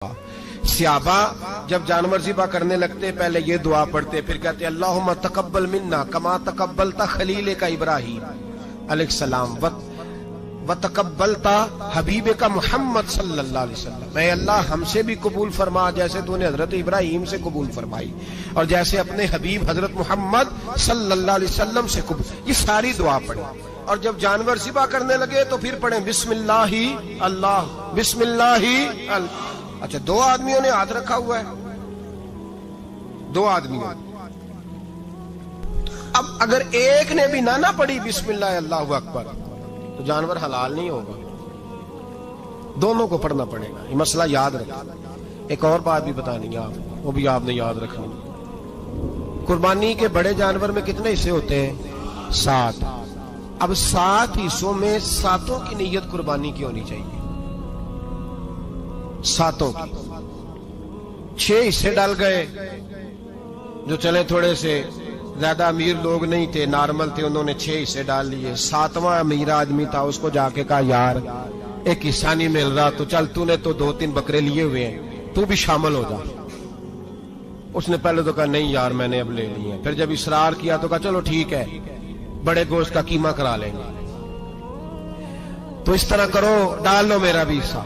صحابہ جب جانور ذبح کرنے لگتے پہلے یہ دعا پڑھتے، پھر کہتے اللہم تقبل منا کما تقبلتا خلیل کا ابراہیم علیہ السلام وتقبلت حبیب کا محمد صلی اللہ علیہ وسلم، اے اللہ ہم سے بھی قبول فرما جیسے تو نے حضرت ابراہیم سے قبول فرمائی اور جیسے اپنے حبیب حضرت محمد صلی اللہ علیہ وسلم سے قبول. یہ ساری دعا پڑھی اور جب جانور ذبح کرنے لگے تو پھر پڑھیں بسم اللہ اللہ بسم اللہ اللہ. اچھا دو آدمیوں نے ہاتھ رکھا ہوا ہے، دو آدمیوں. اب اگر ایک نے بھی نہ پڑھی بسم اللہ اللہ اکبر تو جانور حلال نہیں ہوگا، دونوں کو پڑھنا پڑے گا. یہ مسئلہ یاد رکھنا. ایک اور بات بھی بتانی ہے آپ، وہ بھی آپ نے یاد رکھنی. قربانی کے بڑے جانور میں کتنے حصے ہوتے ہیں؟ 7. اب 7 حصوں میں 7 کی نیت قربانی کی ہونی چاہیے. 7 کی 6 حصے ڈال گئے، جو چلے تھوڑے سے زیادہ امیر لوگ نہیں تھے، نارمل تھے، انہوں نے 6 حصے ڈال لیے. 7واں امیر آدمی تھا، اس کو جا کے کہا یار ایک حصہ نہیں مل رہا تو چل تو نے تو 2-3 بکرے لیے ہوئے ہیں تو بھی شامل ہو جا. اس نے پہلے تو کہا نہیں یار میں نے اب لے لیے. پھر جب اصرار کیا تو کہا چلو ٹھیک ہے بڑے گوشت کا قیمہ کرا لیں گے. تو اس طرح کرو ڈال لو میرا بھی حصہ.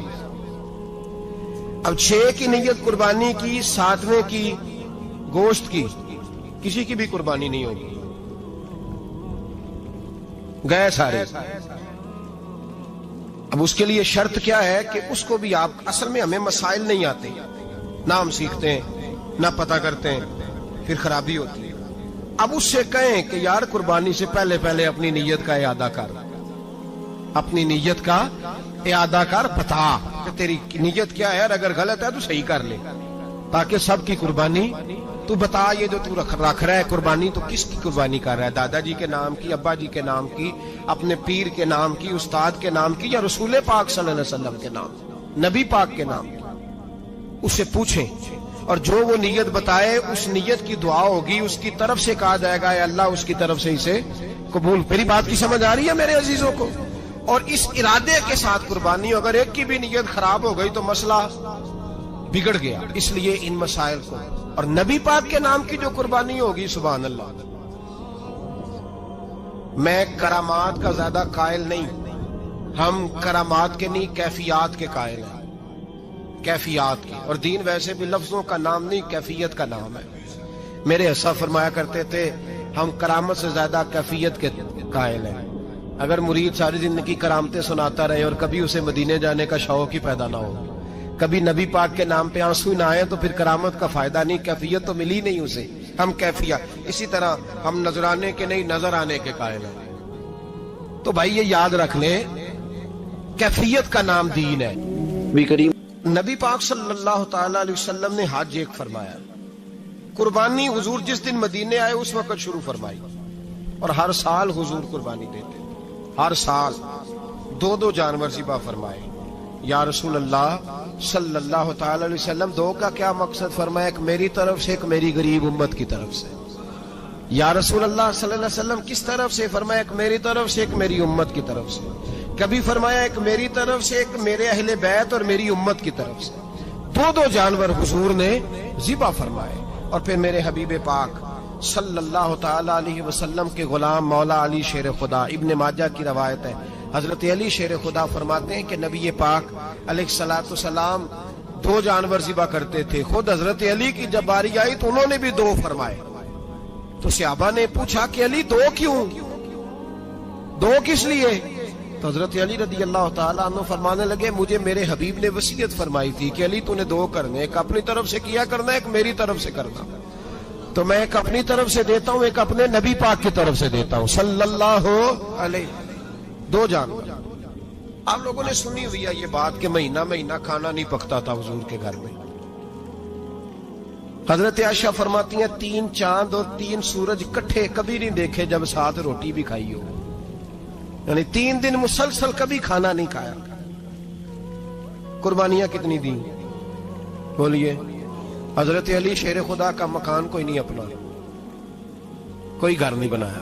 اب 6 کی نیت قربانی کی، 7ویں کی گوشت کی، کسی کی بھی قربانی نہیں ہوگی، گئے سارے. اب اس کے لیے شرط کیا ہے کہ اس کو بھی آپ، اصل میں ہمیں مسائل نہیں آتے، نہ ہم سیکھتے ہیں نہ پتہ کرتے ہیں، پھر خرابی ہوتی ہے. اب اس سے کہیں کہ یار قربانی سے پہلے اپنی نیت کا اعادہ کر، اپنی نیت کا اعادہ کر، بتا کہ تیری نیت کیا ہے، اگر غلط ہے تو صحیح کر لے تاکہ سب کی قربانی تو بتا. یہ جو تو رکھ رہا ہے قربانی تو کس کی قربانی کر رہا ہے؟ دادا جی کے نام کی، ابا جی کے نام کی، اپنے پیر کے نام کی، استاد کے نام کی، یا رسول پاک صلی اللہ علیہ وسلم کے نام، نبی پاک کے نام کی؟ اسے پوچھیں اور جو وہ نیت بتائے اس نیت کی دعا ہوگی، اس کی طرف سے کہا جائے گا اے اللہ اس کی طرف سے اسے قبول. میری بات کی سمجھ آ رہی ہے میرے عزیزوں کو؟ اور اس ارادے کے ساتھ قربانی، اگر ایک کی بھی نیت خراب ہو گئی تو مسئلہ بگڑ گیا. اس لیے ان مسائل کو، اور نبی پاک کے نام کی جو قربانی ہوگی سبحان اللہ. میں کرامات کا زیادہ قائل نہیں، ہم کرامات کے نہیں کیفیات کے قائل ہیں، کیفیات کی. اور دین ویسے بھی لفظوں کا نام نہیں کیفیت کا نام ہے. میرے حساب فرمایا کرتے تھے ہم کرامت سے زیادہ کیفیت کے قائل ہیں. اگر مرید ساری زندگی کرامتیں سناتا رہے اور کبھی اسے مدینے جانے کا شوق ہی پیدا نہ ہو، کبھی نبی پاک کے نام پہ آنسو نہ آئے تو پھر کرامت کا فائدہ نہیں، کیفیت تو ملی نہیں اسے. ہم کیفیت، اسی طرح ہم نظرانے کے نہیں نظر آنے کے قائل ہیں. تو بھائی یہ یاد رکھ لیں کیفیت کا نام دین ہے. نبی پاک صلی اللہ تعالی علیہ وسلم نے حج ایک فرمایا، قربانی حضور جس دن مدینے آئے اس وقت شروع فرمائی، اور ہر سال حضور قربانی دیتے، ہر سال 2 جانور ذبح فرمائے. یا رسول اللہ صلی اللہ تعالی علیہ وسلم 2 کا کیا مقصد فرمایا؟ ایک میری طرف سے، ایک میری غریب امت کی طرف سے. یا رسول اللہ صلی اللہ علیہ وسلم کس طرف سے فرمایا؟ ایک میری طرف سے، ایک میری امت کی طرف سے. کبھی فرمایا ایک میری طرف سے، ایک میرے اہل بیت اور میری امت کی طرف سے. 2 جانور حضور نے ذبح فرمائے. اور پھر میرے حبیب پاک صلی اللہ تعالی علیہ وسلم کے غلام مولا علی شیر خدا، ابن ماجہ کی روایت ہے، حضرت علی شیر خدا فرماتے ہیں کہ نبی پاک علیہ الصلوۃ والسلام 2 جانور ذبح کرتے تھے. خود حضرت علی کی جب باری آئی تو انہوں نے بھی 2 فرمائے. تو صحابہ نے پوچھا کہ علی 2 کیوں، 2 کس لیے؟ تو حضرت علی رضی اللہ تعالیٰ عنہ فرمانے لگے مجھے میرے حبیب نے وصیت فرمائی تھی کہ علی تو نے 2 کرنے، ایک اپنی طرف سے کیا کرنا، ایک میری طرف سے کرنا. تو میں ایک اپنی طرف سے دیتا ہوں، ایک اپنے نبی پاک کی طرف سے دیتا ہوں صلی اللہ علیہ. 2 جانور. آپ لوگوں نے سنی ہوئی ہے یہ بات کہ مہینہ کھانا نہیں پکتا تھا حضور کے گھر میں. حضرت عائشہ فرماتی ہیں 3 چاند اور 3 سورج اکٹھے کبھی نہیں دیکھے جب ساتھ روٹی بھی کھائی ہو، یعنی 3 دن مسلسل کبھی کھانا نہیں کھایا. قربانیاں کتنی دیں بولیے؟ حضرت علی شیر خدا کا مکان کوئی نہیں اپنا، کوئی گھر نہیں بنایا.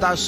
10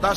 10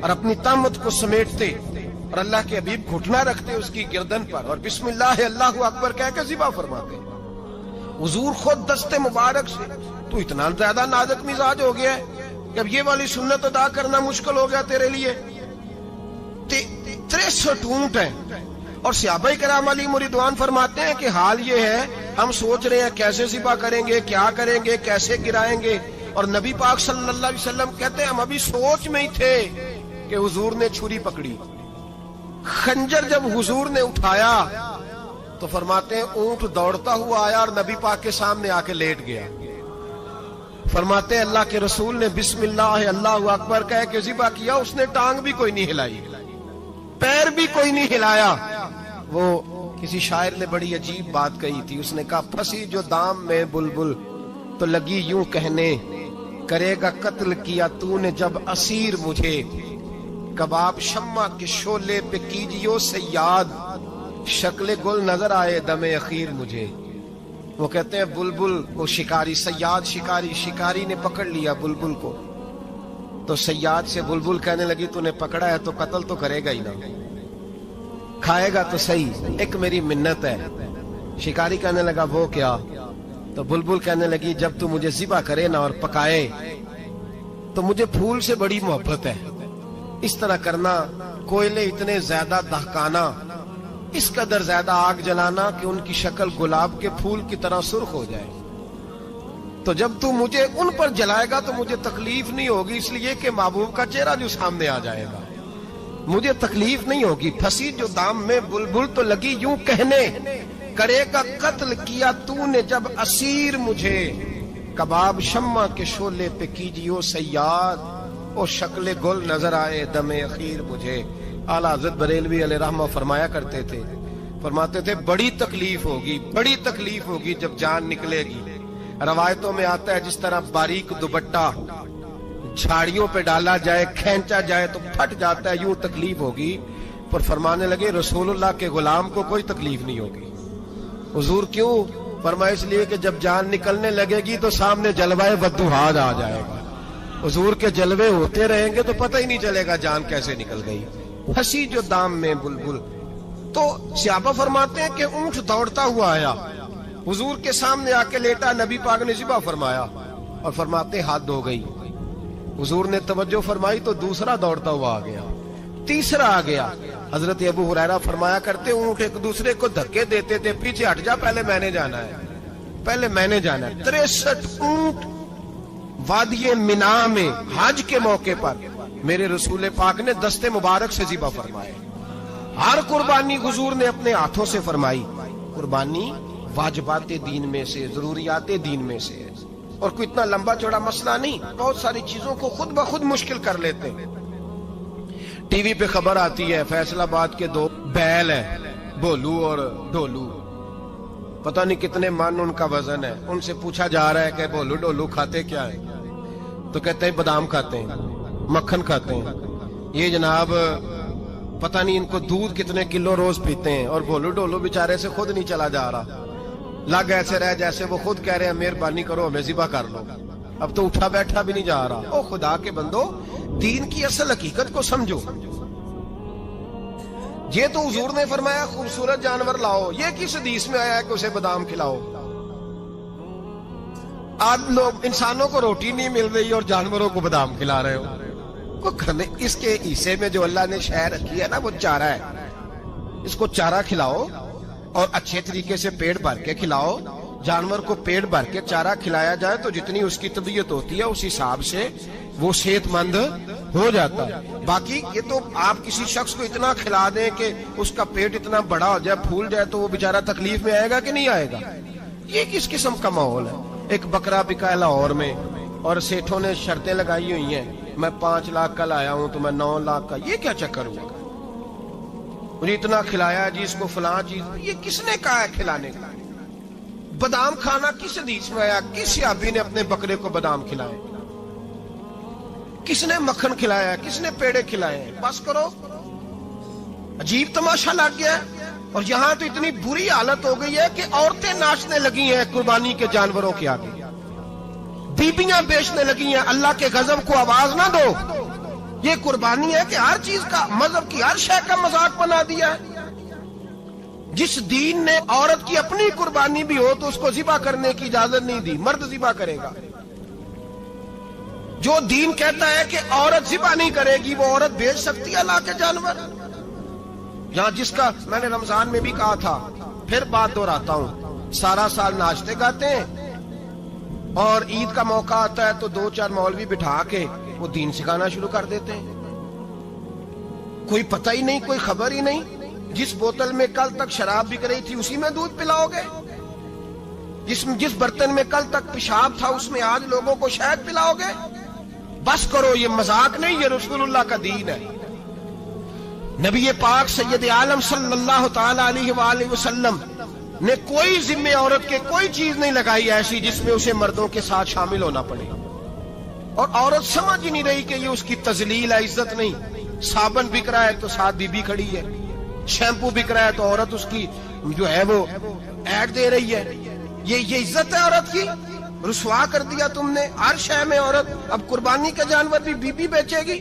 اور اپنی طامت کو سمیٹتے اور اللہ کے حبیب گھٹنا رکھتے اس کی گردن پر اور بسم اللہ اللہ اکبر کہہ کے ذبح فرماتے. حضور خود دست مبارک سے تو اتنا زیادہ نازک مزاج ہو گیا ہے کہ اب یہ والی سنت ادا کرنا مشکل ہو گیا تیرے لیے. 63 اونٹ ہیں اور صحابہ کرام علیہم رضوان فرماتے ہیں کہ حال یہ ہے ہم سوچ رہے ہیں کیسے ذبح کریں گے, کیا کریں گے, کیسے گرائیں گے. اور نبی پاک صلی اللہ علیہ وسلم کہتے ہیں ہم ابھی سوچ میں ہی تھے کہ حضور نے چھری پکڑی. خنجر جب حضور نے اٹھایا تو فرماتے ہیں اونٹ دوڑتا ہوا آیا اور نبی پاک کے سامنے آ کے لیٹ گیا. فرماتے ہیں اللہ کے رسول نے بسم اللہ اللہ اکبر کہہ کے ذبح کیا, اس نے ٹانگ بھی کوئی نہیں ہلائی, پیر بھی کوئی نہیں ہلایا. وہ کسی شاعر نے بڑی عجیب بات کہی تھی, اس نے کہا پھنسی جو دام میں بلبل تو لگی یوں کہنے کرے گا قتل کیا تو نے جب اسیر مجھے, کباب شمع کے شعلے پہ کیجیو سیاد شکل گل نظر آئے دم اخیر مجھے. وہ کہتے ہیں بلبل وہ شکاری, سیاد شکاری, شکاری نے پکڑ لیا بلبل کو تو سیاد سے بلبل کہنے لگی تو نے پکڑا ہے تو قتل تو کرے گا ہی نا, کھائے گا تو صحیح, ایک میری منت ہے. شکاری کہنے لگا وہ کیا, تو بلبل کہنے لگی جب تو مجھے ذبح کرے نا اور پکائے تو مجھے پھول سے بڑی محبت ہے. اس طرح کرنا, کوئلے اتنے زیادہ دہکانا, اس قدر زیادہ آگ جلانا کہ ان کی شکل گلاب کے پھول کی طرح سرخ ہو جائے. تو جب تو مجھے ان پر جلائے گا تو مجھے تکلیف نہیں ہوگی, اس لیے کہ محبوب کا چہرہ جو سامنے آ جائے گا مجھے تکلیف نہیں ہوگی. پھنسی جو دام میں بلبل تو لگی یوں کہنے کرے گا قتل کیا تو نے جب اسیر مجھے, کباب شمع کے شعلے پہ کیجیو سیاد او شکل گل نظر آئے دم اخیر مجھے. اعلیٰ حضرت بریلوی علیہ رحمہ فرمایا کرتے تھے, فرماتے تھے بڑی تکلیف ہوگی, بڑی تکلیف ہوگی جب جان نکلے گی. روایتوں میں آتا ہے جس طرح باریک دوپٹہ جھاڑیوں پہ ڈالا جائے کھینچا جائے تو پھٹ جاتا ہے, یوں تکلیف ہوگی. پر فرمانے لگے رسول اللہ کے غلام کو کوئی تکلیف نہیں ہوگی. حضور کیوں؟ فرمایا اس لیے کہ جب جان نکلنے لگے گی تو سامنے جلوہ وضحا آ جائے گا. حضور کے جلوے ہوتے رہیں گے تو پتہ ہی نہیں چلے گا جان کیسے نکل گئی. پھنسی جو دام میں بلبل. تو صحابہ فرماتے ہیں کہ اونٹ دوڑتا ہوا آیا, حضور کے سامنے آ کے لیٹا, نبی پاک نے ذبح فرمایا اور فرماتے حد ہو گئی. حضور نے توجہ فرمائی تو دوسرا دوڑتا ہوا آ گیا, تیسرا آ گیا. حضرت ابو ہریرہ فرمایا کرتے اونٹ ایک دوسرے کو دھکے دیتے تھے, پیچھے ہٹ جا, پہلے میں نے جانا ہے, پہلے میں نے جانا ہے. 63 اونٹ وادی مینا میں حج کے موقع پر میرے رسول پاک نے دست مبارک سے ذبح فرمائے. ہر قربانی حضور نے اپنے ہاتھوں سے فرمائی. قربانی واجبات دین میں سے, ضروریات دین میں سے, اور کوئی اتنا لمبا چوڑا مسئلہ نہیں. بہت ساری چیزوں کو خود بخود مشکل کر لیتے ہیں. ٹی وی پہ خبر آتی ہے فیصل آباد کے 2 بیل ہیں, بولو اور ڈولو, پتہ نہیں کتنے من ان کا وزن ہے. ان سے پوچھا جا رہا ہے کہ بولو ڈولو کھاتے کیا ہیں, تو کہتے ہیں بادام کھاتے ہیں, مکھن کھاتے ہیں. یہ جناب پتہ نہیں ان کو دودھ کتنے کلو روز پیتے ہیں, اور بولو ڈولو بیچارے سے خود نہیں چلا جا رہا, لگ ایسے رہ جیسے وہ خود کہہ رہے ہیں مہربانی کرو ہمیں ذبح کر لو, اب تو اٹھا بیٹھا بھی نہیں جا رہا. او خدا کے بندو, دین کی اصل حقیقت کو سمجھو. یہ تو حضور نے فرمایا خوبصورت جانور لاؤ, یہ کس حدیث میں آیا ہے کہ اسے بادام کھلاؤ؟ آج لوگ انسانوں کو روٹی نہیں مل رہی اور جانوروں کو بادام کھلا رہے ہو. اس کے حصے میں جو اللہ نے شے رکھی ہے نا وہ چارہ ہے, اس کو چارہ کھلاؤ اور اچھے طریقے سے پیٹ بھر کے کھلاؤ. جانور کو پیٹ بھر کے چارہ کھلایا جائے تو جتنی اس کی طبیعت ہوتی ہے اس حساب سے وہ صحت مند ہو جاتا ہے. باقی یہ تو آپ کسی شخص کو اتنا کھلا دیں کہ اس کا پیٹ اتنا بڑا ہو جائے, پھول جائے, تو وہ بیچارہ تکلیف میں آئے گا کہ نہیں آئے گا؟ یہ کس قسم کا ماحول ہے؟ ایک بکرا بکا لاہور میں اور سیٹھوں نے شرطیں لگائی ہوئی ہیں, میں 5 لاکھ کا لایا ہوں تو میں 9 لاکھ کا. یہ کیا چکر ہوا؟ مجھے اتنا کھلایا جی اس کو فلاں چیز. یہ کس نے کہا ہے کھلانے کا؟ بادام کھانا کس حدیث میں آیا؟ کس صحابی نے اپنے بکرے کو بادام کھلائے؟ کس نے مکھن کھلایا؟ کس نے پیڑے کھلائے؟ بس کرو, عجیب تماشا لگ گیا ہے. اور یہاں تو اتنی بری حالت ہو گئی ہے کہ عورتیں ناچنے لگی ہیں قربانی کے جانوروں کے آگے, بیبیاں بیچنے لگی ہیں. اللہ کے غضب کو آواز نہ دو, یہ قربانی ہے کہ ہر چیز کا، مذہب کی ہر شے کا مذاق بنا دیا ہے۔ جس دین نے عورت کی اپنی قربانی بھی ہو تو اس کو ذبح کرنے کی اجازت نہیں دی، مرد ذبح کرے گا۔ جو دین کہتا ہے کہ عورت ذبح نہیں کرے گی، وہ عورت بیچ سکتی ہے لا کے جانور؟ یہاں جس کا میں نے رمضان میں بھی کہا تھا، پھر بات دہراتا ہوں، سارا سال ناچتے گاتے ہیں اور عید کا موقع آتا ہے تو 2-4 مولوی بٹھا کے وہ دین سکھانا شروع کر دیتے ہیں۔ کوئی پتہ ہی نہیں، کوئی خبر ہی نہیں۔ جس بوتل میں کل تک شراب بک رہی تھی اسی میں دودھ پلاؤ گے؟ جس برتن میں کل تک پیشاب تھا اس میں آج لوگوں کو شہد پلاؤ گے؟ بس کرو، یہ مذاق نہیں، یہ رسول اللہ کا دین ہے۔ نبی پاک سید عالم صلی اللہ تعالی علیہ وآلہ وسلم نے کوئی ذمہ عورت کے کوئی چیز نہیں لگائی ایسی جس میں اسے مردوں کے ساتھ شامل ہونا پڑے، اور عورت سمجھ ہی نہیں رہی کہ یہ اس کی تذلیل ہے، عزت نہیں۔ صابن بک رہا ہے تو ساتھ بی بی کھڑی ہے، شیمپو بک رہا ہے تو عورت اس کی جو ہے وہ ایڈ دے رہی ہے۔ یہ عزت ہے عورت کی؟ رسوا کر دیا تم نے ہر شے میں عورت۔ اب قربانی کے جانور بھی بی بی بیچے گی؟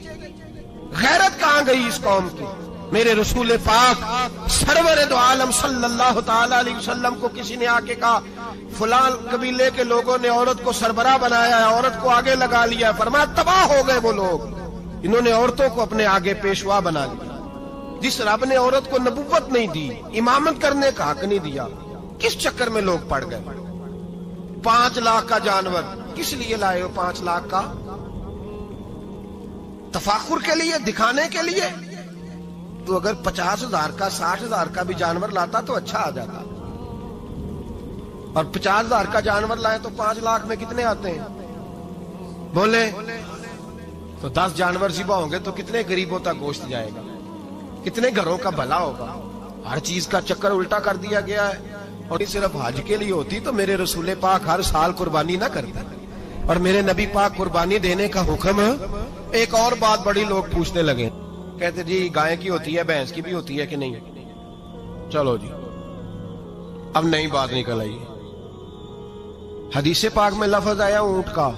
غیرت کہاں گئی اس قوم کی؟ میرے رسول پاک سرور دو عالم صلی اللہ تعالی علیہ وسلم کو کسی نے آ کے کہا فلاں قبیلے کے لوگوں نے عورت کو سربراہ بنایا ہے، عورت کو آگے لگا لیا ہے، فرمایا تباہ ہو گئے وہ لوگ، انہوں نے عورتوں کو اپنے آگے پیشوا بنا لیا۔ جس رب نے عورت کو نبوت نہیں دی، امامت کرنے کا حق نہیں دیا، کس چکر میں لوگ پڑ گئے؟ 5 لاکھ کا جانور کس لیے لائے ہو؟ 5 لاکھ کا تفاخر کے لیے، دکھانے کے لیے؟ تو اگر 50,000 کا 60,000 کا بھی جانور لاتا تو اچھا آ جاتا، اور 50,000 کا جانور لائے تو 5 لاکھ میں کتنے آتے ہیں؟ بولے تو 10 جانور ذبح ہوں گے تو کتنے غریبوں تک گوشت جائے گا، کتنے گھروں کا بھلا ہوگا؟ ہر چیز کا چکر الٹا کر دیا گیا ہے۔ اور صرف حج کے لیے ہوتی تو میرے رسول پاک ہر سال قربانی نہ کرتا، اور میرے نبی پاک قربانی دینے کا حکم۔ ایک اور بات بڑی لوگ پوچھنے لگے، کہتے جی گائے کی ہوتی ہے، بھینس کی بھی ہوتی ہے کہ نہیں؟ چلو جی اب نئی بات نکل آئی۔ حدیث پاک میں لفظ آیا اونٹ کا،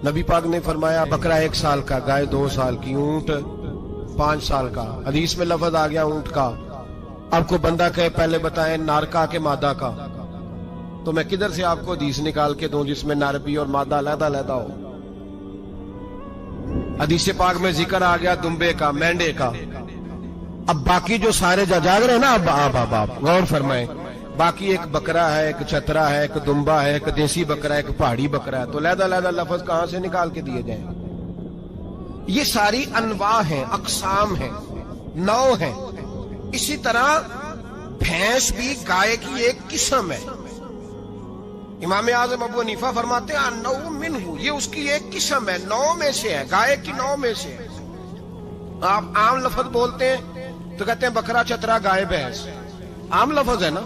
نبی پاک نے فرمایا بکرا 1 سال کا، گائے 2 سال کی، اونٹ 5 سال کا۔ حدیث میں لفظ آ گیا اونٹ کا۔ آپ کو بندہ کہے پہلے بتائیں نر کا کہ مادہ کا، تو میں کدھر سے آپ کو حدیث نکال کے دوں جس میں نر بھی اور مادہ علیحدہ علیحدہ ہو؟ حدیث پاک میں ذکر آ گیا دمبے کا، مینڈے کا۔ اب باقی جو سارے جاگ رہے ہیں نا، اب غور فرمائیں، باقی ایک بکرا ہے، ایک چترا ہے، ایک دمبا ہے، ایک دیسی بکرا ہے، ایک پہاڑی بکرا ہے، تو علیحدہ علیحدہ لفظ کہاں سے نکال کے دیے جائیں؟ یہ ساری انواع ہیں، اقسام ہیں، نوع ہیں۔ اسی طرح بھینس بھی گائے کی ایک قسم ہے۔ امام اعظم ابو حنیفہ فرماتے ہیں النوع منہ، یہ اس کی ایک قسم ہے، نوع میں سے ہے، گائے کی نوع میں سے ہے۔ آپ عام لفظ بولتے ہیں تو کہتے ہیں بکرا چترا گائے بھینس، عام لفظ ہے نا۔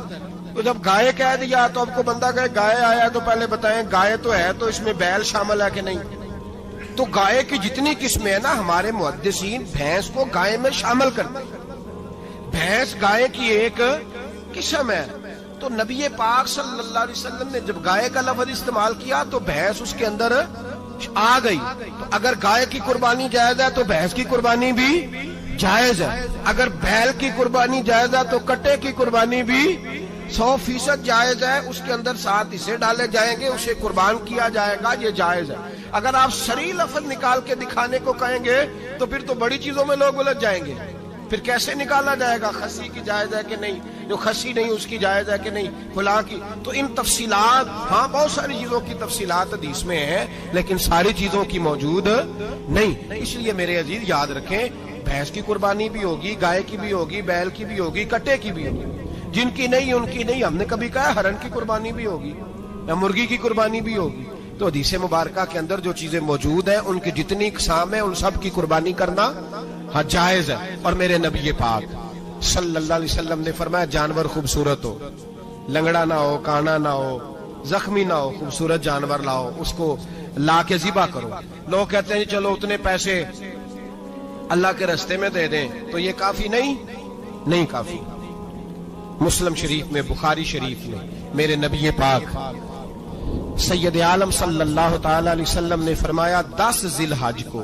تو جب گائے کہہ دیا تو آپ کو بندہ کہے گائے آیا تو پہلے بتائیں گائے تو ہے تو اس میں بیل شامل ہے کہ نہیں؟ تو گائے کی جتنی قسمیں ہیں نا، ہمارے محدثین بھینس کو گائے میں شامل کرتے ہیں۔ بھینس گائے کی ایک قسم ہے۔ تو نبی پاک صلی اللہ علیہ وسلم نے جب گائے کا لفظ استعمال کیا تو بھینس اس کے اندر آ گئی۔ تو اگر گائے کی قربانی جائز ہے تو بھینس کی قربانی بھی جائز ہے، اگر بیل کی قربانی جائز ہے تو کٹے کی قربانی بھی 100% جائز ہے۔ اس کے اندر 7 حصے ڈالے جائیں گے، اسے قربان کیا جائے گا، یہ جائز ہے۔ اگر آپ صریح لفظ نکال کے دکھانے کو کہیں گے تو پھر تو بڑی چیزوں میں لوگ الجھ جائیں گے۔ پھر کیسے نکالا جائے گا خسی کی جائز ہے کہ نہیں، جو خسی نہیں اس کی جائز ہے کہ نہیں، فلاں کی؟ تو ان تفصیلات، ہاں بہت ساری چیزوں کی تفصیلات حدیث میں ہیں لیکن ساری چیزوں کی موجود نہیں۔ اس لیے میرے عزیز یاد رکھیں، بھینس کی قربانی بھی ہوگی، گائے کی بھی ہوگی، بیل کی بھی ہوگی، کٹے کی بھی ہوگی۔ جن کی نہیں ان کی نہیں۔ ہم نے کبھی کہا ہرن کی قربانی بھی ہوگی یا مرغی کی قربانی بھی ہوگی؟ تو حدیث مبارکہ کے اندر جو چیزیں موجود ہیں ان کی جتنی اقسام ہیں ان سب کی قربانی کرنا ہاں جائز ہے۔ اور میرے نبی پاک صلی اللہ علیہ وسلم نے فرمایا جانور خوبصورت ہو، لنگڑا نہ ہو، کانا نہ ہو، زخمی نہ ہو، خوبصورت جانور لاؤ، اس کو لا کے ذبح کرو۔ لوگ کہتے ہیں چلو اتنے پیسے اللہ کے راستے میں دے دیں، تو یہ کافی نہیں کافی۔ مسلم شریف میں، بخاری شریف میں میرے نبی پاک سید عالم صلی اللہ تعالی علیہ وسلم نے فرمایا 10 ذی الحج کو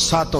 7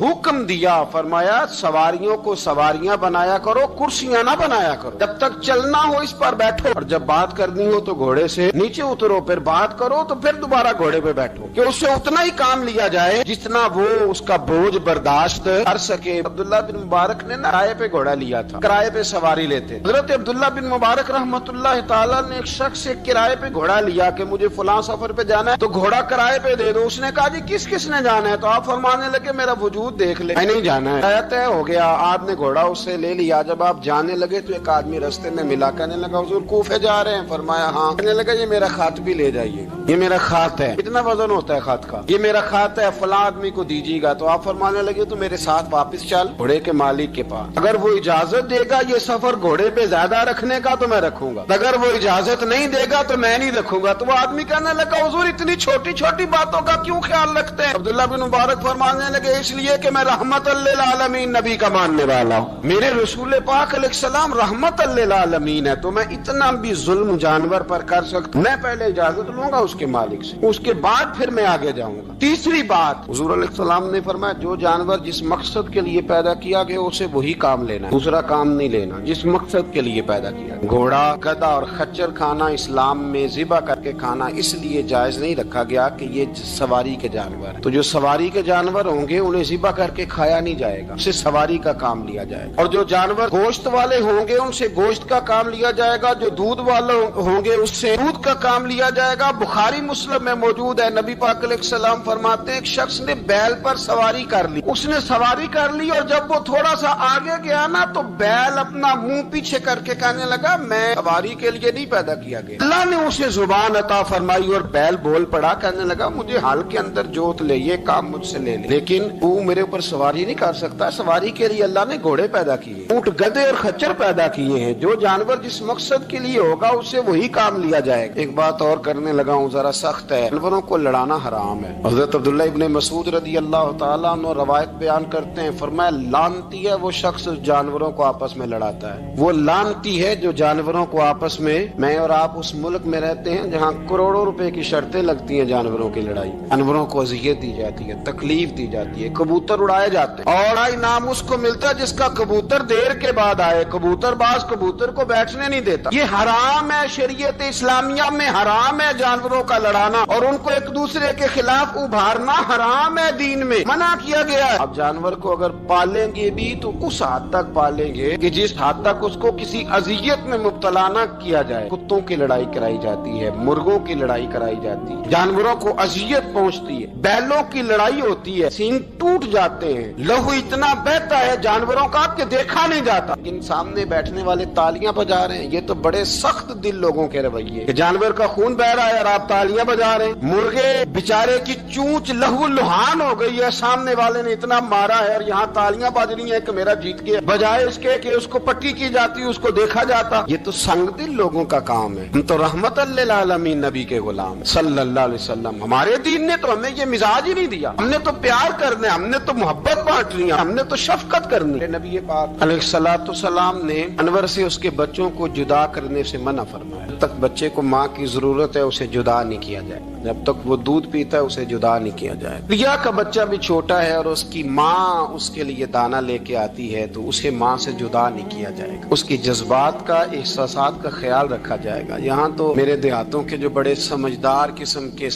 حکم دیا، فرمایا سواریوں کو سواریاں بنایا کرو، کرسیاں نہ بنایا کرو، جب تک چلنا ہو اس پر بیٹھو، اور جب بات کرنی ہو تو گھوڑے سے نیچے اترو، پھر بات کرو تو پھر دوبارہ گھوڑے پہ بیٹھو، کہ اس سے اتنا ہی کام لیا جائے جتنا وہ اس کا بوجھ برداشت کر سکے۔ عبداللہ بن مبارک نے کرائے پہ گھوڑا لیا تھا، کرائے پہ سواری لیتے۔ حضرت عبداللہ بن مبارک رحمۃ اللہ تعالیٰ نے ایک شخص سے کرائے پہ گھوڑا لیا کہ مجھے فلاں سفر پہ جانا ہے تو گھوڑا کرائے پہ دے دو۔ اس نے کہا جی کس کس نے جانا ہے؟ تو آپ فرمانے لگے میرا وجود دیکھ لے، میں نہیں جانا ہے۔ طے ہو گیا، آپ نے گھوڑا اس سے لے لیا۔ جب آپ جانے لگے تو ایک آدمی رستے میں ملا، کہنے لگا حضور کوفے جا رہے ہیں؟ فرمایا ہاں۔ کہنے لگا یہ میرا خط بھی لے جائیے، یہ میرا خط ہے، کتنا وزن ہوتا ہے خط کا، یہ میرا خط ہے، فلاں آدمی کو دیجیے گا۔ تو آپ فرمانے لگے تو میرے ساتھ واپس چل گھوڑے کے مالک کے پاس، اگر وہ اجازت دے گا یہ سفر گھوڑے پہ زیادہ رکھنے کا تو میں رکھوں گا، اگر وہ اجازت نہیں دے گا تو میں نہیں رکھوں گا۔ تو وہ آدمی کہنے لگا حضور اتنی چھوٹی چھوٹی باتوں کا کیوں خیال رکھتے ہیں؟ عبداللہ بن مبارک فرمانے لگے اس لیے کہ میں رحمت للعالمین نبی کا ماننے والا ہوں، میرے رسول پاک علیہ السلام رحمت للعالمین ہے، تو میں اتنا بھی ظلم جانور پر کر سکتا ہوں، میں پہلے اجازت لوں گا اس کے مالک سے، اس کے بعد پھر میں آگے جاؤں گا۔ تیسری بات حضور علیہ السلام نے فرمایا جو جانور جس مقصد کے لیے پیدا کیا گیا اسے وہی کام لینا ہے، دوسرا کام نہیں لینا جس مقصد کے لیے پیدا کیا گیا۔ گھوڑا، گدھا اور خچر کھانا اسلام میں ذبح کر کے کھانا اس لیے جائز نہیں رکھا گیا کہ یہ سواری کے جانور ہیں، تو جو سواری کے جانور ہوں گے انہیں ذبح کر کے کھایا نہیں جائے گا، اس سے سواری کا کام لیا جائے گا، اور جو جانور گوشت والے ہوں گے ان سے گوشت کا کام لیا جائے گا، جو دودھ والے ہوں گے اس سے دودھ کا کام لیا جائے گا۔ بخاری مسلم میں موجود ہے، نبی پاک علیہ السلام فرماتے ہیں ایک شخص نے بیل پر سواری کر لی، اس نے سواری کر لی اور جب وہ تھوڑا سا آگے گیا نا تو بیل اپنا منہ پیچھے کر کے کہنے لگا میں سواری کے لیے نہیں پیدا کیا گیا۔ اللہ نے اسے زبان عطا فرمائی اور بیل بول پڑا، کہنے لگا مجھے حال کے اندر جوت لے، یہ کام مجھ سے لے لے، لیکن تو میرے اوپر سواری نہیں کر سکتا، سواری کے لیے اللہ نے گھوڑے پیدا کیے، اونٹ، گدھے اور خچر پیدا کیے ہیں، جو جانور جس مقصد کے لیے ہوگا اس سے وہی کام لیا جائے گا۔ ایک بات اور کرنے لگا ہوں ذرا سخت ہے، جانوروں کو لڑانا حرام ہے۔ حضرت عبداللہ ابن مسعود رضی اللہ تعالیٰ عنہ روایت بیان کرتے ہیں، فرمایا لعنتی ہے وہ شخص جانوروں کو آپس میں لڑاتا ہے، وہ لعنتی ہے جو جانوروں کو آپس میں اور آپ اس ملک میں رہتے ہیں جہاں کروڑوں روپے کی شرطیں لگتی ہیں جانوروں کی لڑائی، جانوروں کو اذیت دی جاتی ہے، تکلیف دی جاتی ہے، کبوتر اڑائے جاتے ہیں، اور انعام اس کو ملتا ہے جس کا کبوتر دیر کے بعد آئے، کبوتر باز کبوتر کو بیٹھنے نہیں دیتا، یہ حرام ہے، شریعت اسلامیہ میں حرام ہے جانوروں کا لڑانا اور ان کو ایک دوسرے کے خلاف ابھارنا حرام ہے، دین میں منع کیا گیا ہے۔ اب جانور کو اگر پالیں گے بھی تو اس حد تک پالیں گے کہ جس حد تک اس کو کسی اذیت میں مبتلا نہ کیا جائے۔ کتوں کی لڑائی کرائی جاتی ہے، مرغوں کی لڑائی کرائی جاتی ہے، جانوروں کو اذیت پہنچتی ہے، بیلوں کی لڑائی ہوتی ہے، سینگ ٹوٹ جاتے ہیں، لہو اتنا بہتا ہے جانوروں کا کہ دیکھا نہیں جاتا، ان سامنے بیٹھنے والے تالیاں بجا رہے ہیں، یہ تو بڑے سخت دل لوگوں کے رویے کہ جانور کا خون بہ رہا ہے اور آپ تالیاں بجا رہے ہیں، مرغے بیچارے کی چونچ لہو لہان ہو گئی ہے، سامنے والے نے اتنا مارا ہے اور یہاں تالیاں بج رہی ہیں کہ میرا جیت گیا، بجائے اس کے کہ اس کو پٹی کی جاتی، اس کو دیکھا جاتا۔ یہ تو سنگ دل لوگوں کا کام ہے، ہم تو رحمت للعالمین نبی کے غلام صلی اللہ علیہ وسلم، ہمارے دین نے تو ہمیں یہ مزاج ہی نہیں دیا، ہم نے تو پیار کرنا ہے، ہم نے تو محبت بانٹنی ہے، ہم نے تو شفقت کرنی ہے۔ نبی پاک علیہ الصلوۃ والسلام نے انور سے اس کے بچوں کو جدا کرنے سے منع فرمایا، جب تک بچے کو ماں کی ضرورت ہے اسے جدا نہیں کیا جائے، جب تک وہ دودھ پیتا ہے اسے جدا نہیں کیا جائے۔ ریا کا بچہ بھی چھوٹا ہے اور اس کی ماں اس کے لیے دانہ لے کے آتی ہے تو اسے ماں سے جدا نہیں کیا جائے گا، اس کی جذبات کا، احساسات کا خیال رکھا جائے گا۔ یہاں تو میرے دیہاتوں کے جو بڑے سمجھدار قسم کے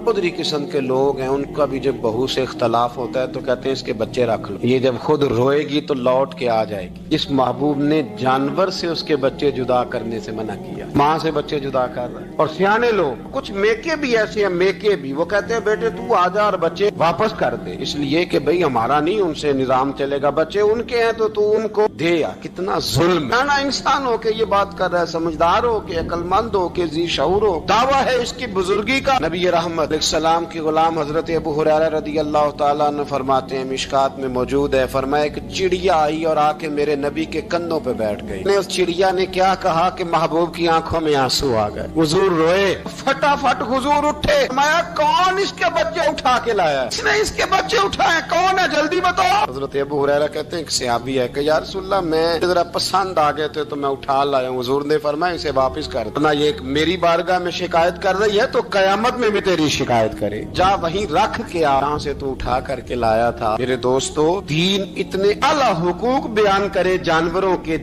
قدری قسم کے لوگ ہیں، ان کا بھی جب بہو سے اختلاف ہوتا ہے تو کہتے ہیں اس کے بچے رکھ لو، یہ جب خود روئے گی تو لوٹ کے آ جائے گی۔ اس محبوب نے جانور سے اس کے بچے جدا کرنے سے منع کیا، ماں سے بچے جدا کر رہے ہیں۔ اور سیانے لوگ، کچھ میکے بھی ایسے ہیں، میکے بھی وہ کہتے ہیں بیٹے تو آ جا اور بچے واپس کر دے، اس لیے کہ بھئی ہمارا نہیں ان سے نظام چلے گا، بچے ان کے ہیں تو ان کو دے۔ کتنا ظلم ہے نا، انسان ہو کے یہ بات کر رہا ہے، سمجھدار ہو کے، عقل مند ہو کے، ذی شعور ہو، دعویٰ ہے اس کی بزرگی کا۔ نبی رحمت علیہ السلام کے غلام حضرت ابو ہریرہ رضی اللہ تعالیٰ عنہ فرماتے ہیں، مشکات میں موجود ہے، فرمایا کہ چڑیا آئی اور آ کے میرے نبی کے کندھوں پہ بیٹھ گئی، اس چڑیا نے کیا کہا کہ محبوب کی آنکھوں میں آنسو آ گئے، حضور روئے، فٹافٹ حضور اٹھے، فرمایا کون اس کے بچے اٹھا کے لایا ہے؟ اس نے اس کے بچے اٹھائے، کون ہے جلدی بتاؤ۔ حضرت ابو ہریرہ کہتے ہیں کہ صحابی ہے کہ یا رسول اللہ میں ذرا پسند آ گئے تھے تو میں اٹھا لایا ہوں. حضور نے فرمایا اسے واپس کر دو. یہ میری بارگاہ میں شکایت کر رہی ہے تو قیامت میں بھی تیری شکایت کرے. جا وہیں رکھ کے آرام سے تو اٹھا کر کے لایا تھا. میرے دوستو دین اتنے اعلیٰ حقوق بیان کرے جانوروں کے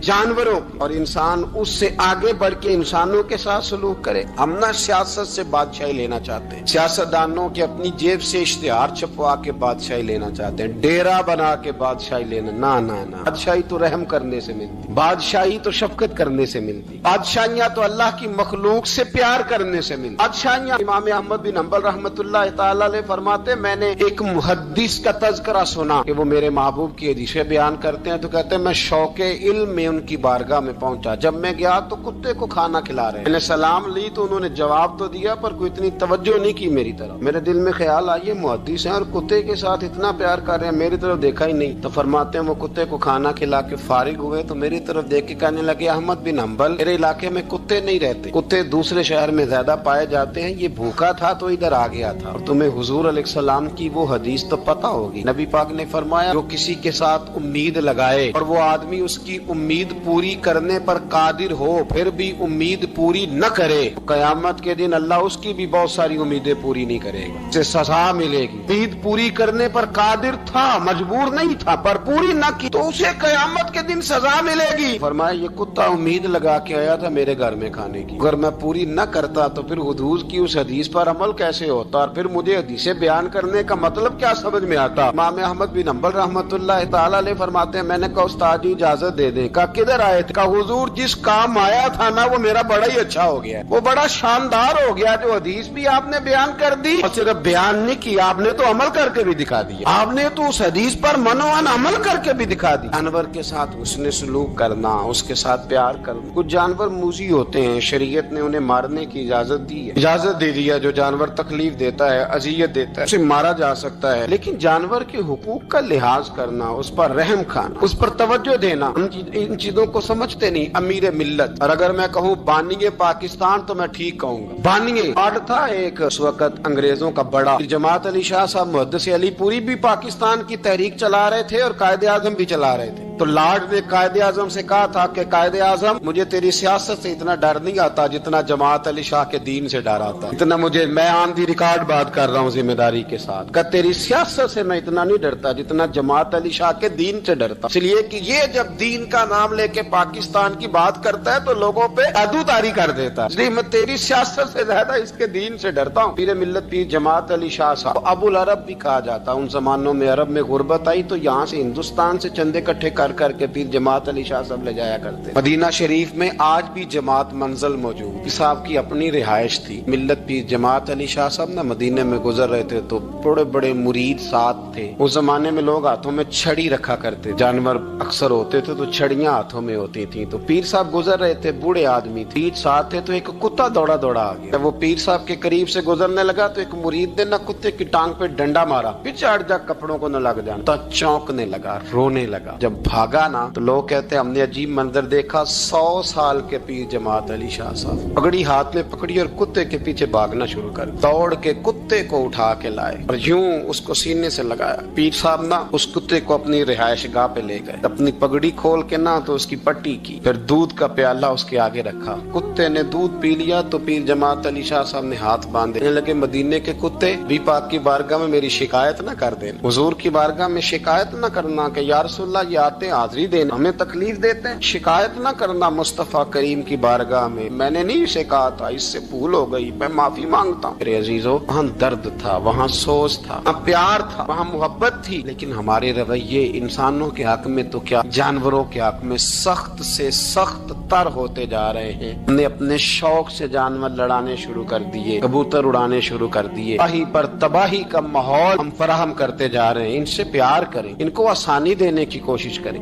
اور انسان اس سے آگے بڑھ کے انسانوں کے ساتھ سلوک کرے. ہم نہ سیاست سے بادشاہی لینا چاہتے ہیں, سیاستدانوں کے اپنی جیب سے اشتہار چھپوا کے بادشاہی لینا چاہتے ہیں, ڈیرا بنا کے بادشاہی لینا. نہ بادشاہی تو رحم کرنے سے ملتی, بادشاہی تو شفقت کرنے سے ملتی, بادشاہیاں تو اللہ کی مخلوق سے پیار کرنے سے ملتی. بادشاہیاں امام احمد بن حنبل رحمۃ اللہ تعالی علیہ فرماتے میں نے ایک محدث کا تذکرہ سنا کہ وہ میرے محبوب کی حدیثیں بیان کرتے ہیں تو کہتے ہیں میں شوق علم میں ان کی بارگاہ میں پہنچا. جب میں گیا تو کتے کو کھانا کھلا رہے, میں نے سلام لی تو انہوں نے جواب تو دیا پر کوئی اتنی توجہ نہیں کی میری طرف. میرے دل میں خیال آیا یہ محدث ہیں اور کتے کے ساتھ اتنا پیار کر رہے ہیں, میری طرف دیکھا ہی نہیں. تو فرماتے ہیں وہ کتے کو کھانا کھلا کے فارغ ہوئے تو میری طرف دیکھ کے کہنے لگے احمد بن حنبل میرے علاقے میں کتے نہیں رہتے, کتے دوسرے شہر میں زیادہ پائے جاتے ہیں, یہ بھوکا تھا تو ادھر آ گیا تھا. اور تمہیں حضور علیہ السلام کی وہ حدیث تو پتہ ہوگی, نبی پاک نے فرمایا جو کسی کے ساتھ امید لگائے اور وہ آدمی اس کی امید پوری کرنے پر قادر ہو پھر بھی امید پوری نہ کرے, قیامت کے دن اللہ اس کی بھی بہت ساری امیدیں پوری نہیں کرے گا, اسے سزا ملے گی. امید پوری کرنے پر قادر تھا, مجبور نہیں تھا, پر پوری نہ کی تو اسے قیامت کے دن سزا ملے گی. فرمایا یہ کتا امید لگا کے آیا تھا میرے گھر میں کھانے کی, اگر میں پوری نہ کرتا تو پھر حضور کی اس حدیث پر عمل کیسے ہوتا اور پھر مجھے حدیثیں بیان کرنے کا مطلب کیا سمجھ میں آتا. امام احمد بن حنبل رحمۃ اللہ تعالی علیہ فرماتے ہیں میں نے کہا استاد جی اجازت دے دیں. کہا کدھر آئے تھے؟ کہا حضور جس کام آیا تھا نا وہ میرا بڑا ہی اچھا ہو گیا, وہ بڑا شاندار ہو گیا, جو حدیث بھی آپ نے بیان کر دی اور صرف بیان نہیں کی آپ نے تو عمل کر کے بھی دکھا دیا, آپ نے تو اس حدیث پر منوان عمل کر کے بھی دکھا دی. جانور کے ساتھ حسن سلوک کرنا, اس کے ساتھ پیار کرنا. کچھ جانور موذی ہوتے ہیں, شریعت نے انہیں مارنے کی اجازت دی ہے, اجازت دے دیا جو جانور تکلیف دیتا ہے اذیت دیتا ہے اسے مارا جا سکتا ہے, لیکن جانور کے حقوق کا لحاظ کرنا, اس پر رحم کھانا, اس پر توجہ دینا, ان چیزوں کو سمجھتے نہیں امیر ملت. اور اگر میں کہوں بانی پاکستان تو میں ٹھیک کہوں گا. بانی آرڈ تھا ایک اس وقت انگریزوں کا بڑا, جماعت علی شاہ صاحب محدث علی پوری بھی پاکستان کی تحریک چلا رہے تھے اور قائد اعظم بھی چلا رہے تھے. تو لارڈ نے قائد اعظم سے کہا تھا کہ قائد اعظم مجھے تیری سیاست سے اتنا ڈر نہیں آتا جتنا جماعت علی شاہ کے دین سے ڈر آتا, اتنا مجھے, میں آن دی ریکارڈ بات کر رہا ہوں ذمہ داری کے ساتھ, کہ تیری سیاست سے میں اتنا نہیں ڈرتا جتنا جماعت علی شاہ کے دین سے ڈرتا. اس لیے کہ یہ جب دین کا نام لے کے پاکستان کی بات کرتا ہے تو لوگوں پہ عدو تاری کر دیتا ہے, اس لیے میں تیری سیاست سے زیادہ اس کے دین سے ڈرتا ہوں. پیر ملت پیر جماعت علی شاہ صاحب ابو العرب بھی کہا جاتا. ان زمانوں میں عرب میں غربت آئی تو یہاں سے ہندوستان سے چندے اکٹھے کر کر کے پیر جماعت علی شاہ صاحب لے جایا کرتے. مدینہ شریف میں آج بھی جماعت منزل موجود, صاحب کی اپنی رہائش تھی. ملت پیر جماعت علی شاہ صاحب نہ مدینے میں گزر رہے تھے تو بڑے بڑے مرید ساتھ تھے. اس زمانے میں لوگ ہاتھوں میں چھڑی رکھا کرتے, جانور اکثر ہوتے تھے تو چھڑیاں ہاتھوں میں ہوتی تھیں. تو پیر صاحب گزر رہے تھے, بوڑھے آدمی تھے, ساتھ تھے تو ایک کتا دوڑا دوڑا آ گیا. وہ پیر صاحب کے قریب سے گزرنے لگا تو ایک مرید نے نہ کتے کی ٹانگ پہ ڈنڈا مارا, پیچھے ہٹ جا کپڑوں کو نہ لگ جانا. چونکنے لگا, رونے لگا. جب بھاگا نا تو لوگ کہتے ہم نے عجیب منظر دیکھا. 100 سال کے پیر جماعت علی شاہ صاحب پگڑی ہاتھ میں پکڑی اور کتے کے پیچھے بھاگنا شروع کر, دوڑ کے کتے کو اٹھا کے لائے اور یوں اس کو سینے سے لگایا. پیر صاحب نا اس کتے کو اپنی رہائش گاہ پہ لے گئے, اپنی پگڑی کھول کے نا تو اس کی پٹی کی, پھر دودھ کا پیالہ اس کے آگے رکھا. کتے نے دودھ پی لیا تو پیر جماعت علی شاہ صاحب نے ہاتھ باندھے, کہنے لگے مدینے کے کتے بھی پاک کی بارگاہ میں میری شکایت نہ کر دینا, حضور کی بارگاہ میں شکایت نہ کرنا کہ یا رسول اللہ یہ آتے حاضری دینا, ہمیں تکلیف دیتے ہیں, شکایت نہ کرنا مصطفیٰ کریم کی بارگاہ میں نے نہیں اسے کہا تھا, اس سے بھول ہو گئی, میں معافی مانگتا ہوں. میرے عزیزو وہاں درد تھا, وہاں سوز تھا, وہاں پیار تھا, وہاں محبت تھی, لیکن ہمارے رویے انسانوں کے حق میں تو کیا جانوروں کے حق میں سخت سے سخت تر ہوتے جا رہے ہیں. ہم نے اپنے شوق سے جانور لڑانے شروع کر دیے, کبوتر اڑانے شروع کر دیے, تباہی پر تباہی کا ماحول ہم فراہم کرتے جا رہے ہیں. ان سے پیار کریں, ان کو آسانی دینے کی کوشش کریں.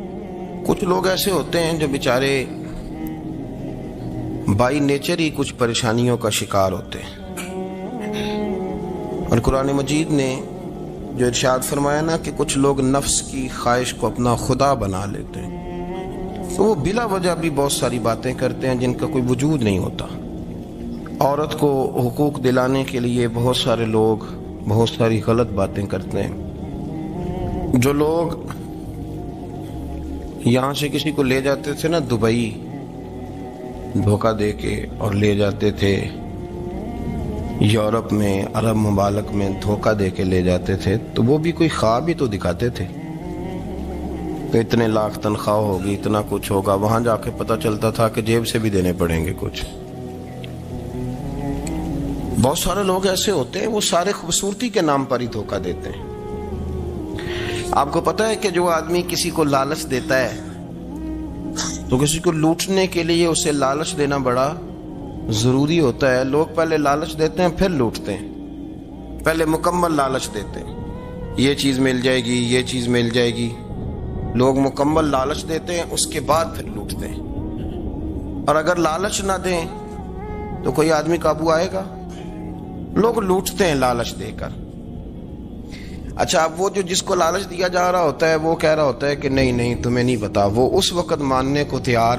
کچھ لوگ ایسے ہوتے ہیں جو بیچارے بائی نیچر ہی کچھ پریشانیوں کا شکار ہوتے ہیں, اور قرآن مجید نے جو ارشاد فرمایا نا کہ کچھ لوگ نفس کی خواہش کو اپنا خدا بنا لیتے ہیں, تو وہ بلا وجہ بھی بہت ساری باتیں کرتے ہیں جن کا کوئی وجود نہیں ہوتا. عورت کو حقوق دلانے کے لیے بہت سارے لوگ بہت ساری غلط باتیں کرتے ہیں. جو لوگ یہاں سے کسی کو لے جاتے تھے نا دبئی دھوکہ دے کے، اور لے جاتے تھے یورپ میں، عرب ممالک میں دھوکہ دے کے لے جاتے تھے، تو وہ بھی کوئی خواب ہی تو دکھاتے تھے کہ اتنے لاکھ تنخواہ ہوگی، اتنا کچھ ہوگا۔ وہاں جا کے پتہ چلتا تھا کہ جیب سے بھی دینے پڑیں گے کچھ۔ بہت سارے لوگ ایسے ہوتے ہیں، وہ سارے خوبصورتی کے نام پر ہی دھوکہ دیتے ہیں۔ آپ کو پتہ ہے کہ جو آدمی کسی کو لالچ دیتا ہے تو کسی کو لوٹنے کے لیے اسے لالچ دینا بڑا ضروری ہوتا ہے۔ لوگ پہلے لالچ دیتے ہیں پھر لوٹتے ہیں، پہلے مکمل لالچ دیتے ہیں، یہ چیز مل جائے گی، یہ چیز مل جائے گی۔ لوگ مکمل لالچ دیتے ہیں، اس کے بعد پھر لوٹتے ہیں۔ اور اگر لالچ نہ دیں تو کوئی آدمی قابو آئے گا؟ لوگ لوٹتے ہیں لالچ دے کر۔ اچھا، اب وہ جو جس کو لالچ دیا جا رہا ہوتا ہے وہ کہہ رہا ہوتا ہے کہ نہیں نہیں تمہیں نہیں پتا، وہ اس وقت ماننے کو تیار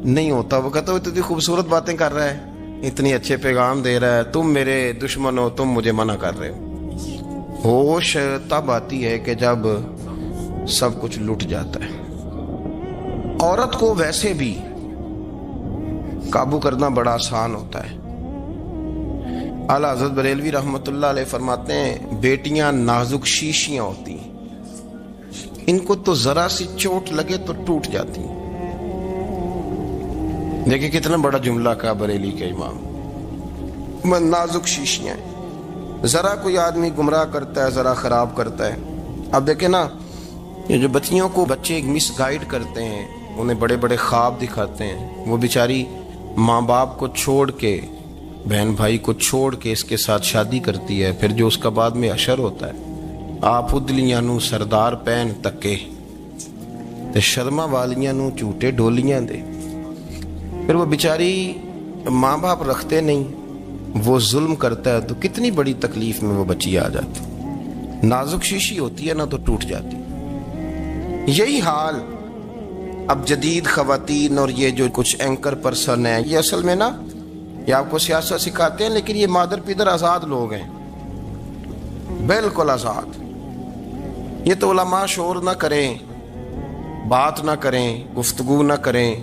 نہیں ہوتا۔ وہ کہتا ہے اتنی خوبصورت باتیں کر رہا ہے، اتنی اچھے پیغام دے رہا ہے، تم میرے دشمن ہو، تم مجھے منع کر رہے ہو۔ ہوش تب آتی ہے کہ جب سب کچھ لٹ جاتا ہے۔ عورت کو ویسے بھی قابو کرنا بڑا آسان ہوتا ہے۔ اعلیٰ حضرت بریلوی رحمۃ اللہ علیہ فرماتے ہیں بیٹیاں نازک شیشیاں ہوتی ہیں، ان کو تو ذرا سی چوٹ لگے تو ٹوٹ جاتی ہیں۔ دیکھیں کتنا بڑا جملہ کہا بریلی کے امام، نازک شیشیاں ہیں۔ ذرا کوئی آدمی گمراہ کرتا ہے، ذرا خراب کرتا ہے۔ اب دیکھیں نا، یہ جو بچیوں کو بچے ایک مس گائیڈ کرتے ہیں، انہیں بڑے بڑے خواب دکھاتے ہیں، وہ بیچاری ماں باپ کو چھوڑ کے، بہن بھائی کو چھوڑ کے اس کے ساتھ شادی کرتی ہے، پھر جو اس کا بعد میں اشر ہوتا ہے، آپ ادلیاں نو سردار پین تکے تے شرما والیاں نو چوٹے ڈولیاں دے۔ پھر وہ بیچاری ماں باپ رکھتے نہیں، وہ ظلم کرتا ہے، تو کتنی بڑی تکلیف میں وہ بچی آ جاتی۔ نازک شیشی ہوتی ہے نا تو ٹوٹ جاتی۔ یہی حال اب جدید خواتین اور یہ جو کچھ اینکر پرسن ہیں، یہ اصل میں نا یہ آپ کو سیاست سکھاتے ہیں، لیکن یہ مادر پیدر آزاد لوگ ہیں، بالکل آزاد۔ یہ تو علماء شور نہ کریں، بات نہ کریں، گفتگو نہ کریں،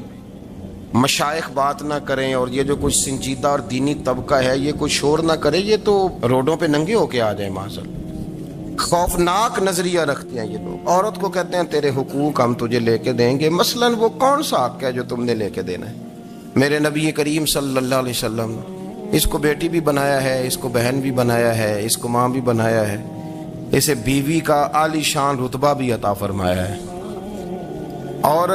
مشائخ بات نہ کریں، اور یہ جو کچھ سنجیدہ اور دینی طبقہ ہے یہ کوئی شور نہ کرے، یہ تو روڈوں پہ ننگے ہو کے آ جائیں معاذ۔ خوفناک نظریہ رکھتے ہیں یہ لوگ۔ عورت کو کہتے ہیں تیرے حقوق ہم تجھے لے کے دیں گے۔ مثلاً وہ کون سا حق ہے جو تم نے لے کے دینا ہے؟ میرے نبی کریم صلی اللہ علیہ وسلم نے اس کو بیٹی بھی بنایا ہے، اس کو بہن بھی بنایا ہے، اس کو ماں بھی بنایا ہے، اسے بیوی کا عالی شان رتبہ بھی عطا فرمایا ہے۔ اور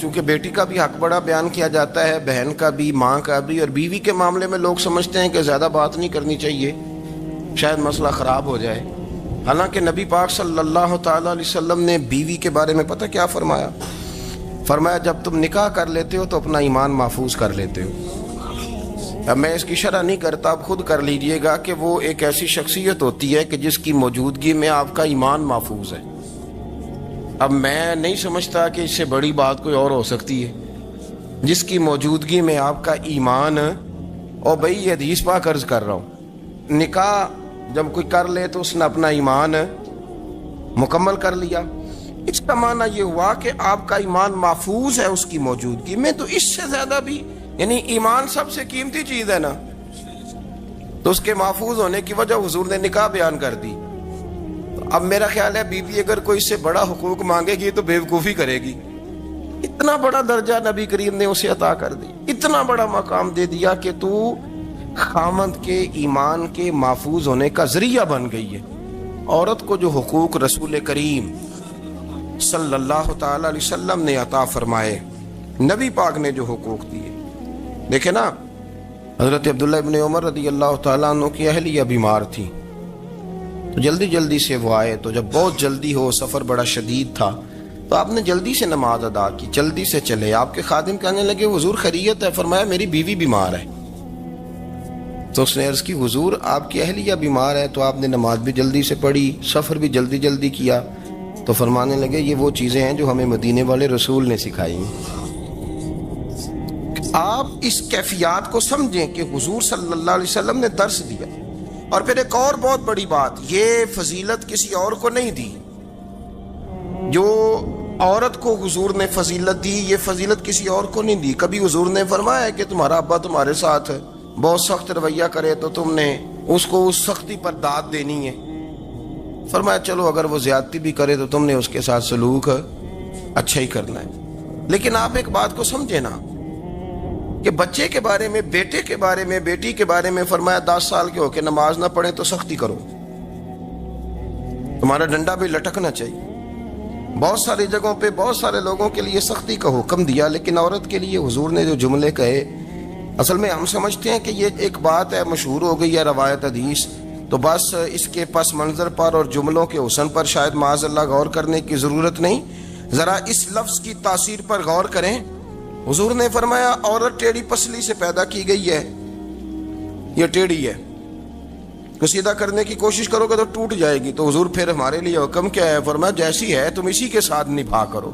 چونکہ بیٹی کا بھی حق بڑا بیان کیا جاتا ہے، بہن کا بھی، ماں کا بھی، اور بیوی کے معاملے میں لوگ سمجھتے ہیں کہ زیادہ بات نہیں کرنی چاہیے، شاید مسئلہ خراب ہو جائے۔ حالانکہ نبی پاک صلی اللہ تعالیٰ علیہ وسلم نے بیوی کے بارے میں پتہ کیا فرمایا؟ فرمایا جب تم نکاح کر لیتے ہو تو اپنا ایمان محفوظ کر لیتے ہو۔ اب میں اس کی شرح نہیں کرتا، آپ خود کر لیجئے گا کہ وہ ایک ایسی شخصیت ہوتی ہے کہ جس کی موجودگی میں آپ کا ایمان محفوظ ہے۔ اب میں نہیں سمجھتا کہ اس سے بڑی بات کوئی اور ہو سکتی ہے، جس کی موجودگی میں آپ کا ایمان، اور بھائی یہ حدیث پاک عرض کر رہا ہوں، نکاح جب کوئی کر لے تو اس نے اپنا ایمان مکمل کر لیا۔ اس کا معنی یہ ہوا کہ آپ کا ایمان محفوظ ہے اس کی موجودگی میں۔ تو اس سے زیادہ بھی، یعنی ایمان سب سے قیمتی چیز ہے نا، تو اس کے محفوظ ہونے کی وجہ حضور نے نکاح بیان کر دی۔ اب میرا خیال ہے بیوی اگر کوئی اس سے بڑا حقوق مانگے گی تو بیوقوفی کرے گی۔ اتنا بڑا درجہ نبی کریم نے اسے عطا کر دی، اتنا بڑا مقام دے دیا کہ تو خامند کے ایمان کے محفوظ ہونے کا ذریعہ بن گئی ہے۔ عورت کو جو حقوق رسول کریم صلی اللہ تعالی علیہ وسلم نے عطا فرمائے، نبی پاک نے جو حقوق دیے، دیکھیں نا، حضرت عبداللہ ابن عمر رضی اللہ تعالیٰ عنہ کی اہلیہ بیمار تھی، تو جلدی جلدی سے وہ آئے، تو جب بہت جلدی ہو، سفر بڑا شدید تھا، تو آپ نے جلدی سے نماز ادا کی، جلدی سے چلے۔ آپ کے خادم کہنے لگے حضور خیریت ہے؟ فرمایا میری بیوی بیمار ہے۔ تو اس نے عرض کی حضور آپ کی اہلیہ بیمار ہے، تو آپ نے نماز بھی جلدی سے پڑھی، سفر بھی جلدی جلدی کیا۔ تو فرمانے لگے یہ وہ چیزیں ہیں جو ہمیں مدینے والے رسول نے سکھائی ہیں۔ آپ اس کیفیات کو سمجھیں کہ حضور صلی اللہ علیہ وسلم نے درس دیا۔ اور پھر ایک اور بہت بڑی بات، یہ فضیلت کسی اور کو نہیں دی، جو عورت کو حضور نے فضیلت دی، یہ فضیلت کسی اور کو نہیں دی۔ کبھی حضور نے فرمایا کہ تمہارا ابا تمہارے ساتھ بہت سخت رویہ کرے تو تم نے اس کو اس سختی پر داد دینی ہے؟ فرمایا چلو اگر وہ زیادتی بھی کرے تو تم نے اس کے ساتھ سلوک اچھا ہی کرنا ہے۔ لیکن آپ ایک بات کو سمجھے نا کہ بچے کے بارے میں، بیٹے کے بارے میں، بیٹی کے بارے میں فرمایا 10 سال کے ہو کے نماز نہ پڑھے تو سختی کرو، تمہارا ڈنڈا بھی لٹکنا چاہیے۔ بہت ساری جگہوں پہ بہت سارے لوگوں کے لیے سختی کا حکم دیا، لیکن عورت کے لیے حضور نے جو جملے کہے، اصل میں ہم سمجھتے ہیں کہ یہ ایک بات ہے، مشہور ہو گئی ہے روایت حدیث، تو بس اس کے پس منظر پر اور جملوں کے حسن پر شاید معاذ اللہ غور کرنے کی ضرورت نہیں۔ ذرا اس لفظ کی تاثیر پر غور کریں۔ حضور نے فرمایا عورت ٹیڑھی پسلی سے پیدا کی گئی ہے، یہ ٹیڑھی ہے، تو سیدھا کرنے کی کوشش کرو گے تو ٹوٹ جائے گی۔ تو حضور پھر ہمارے لیے حکم کیا ہے؟ فرمایا جیسی ہے تم اسی کے ساتھ نبھا کرو۔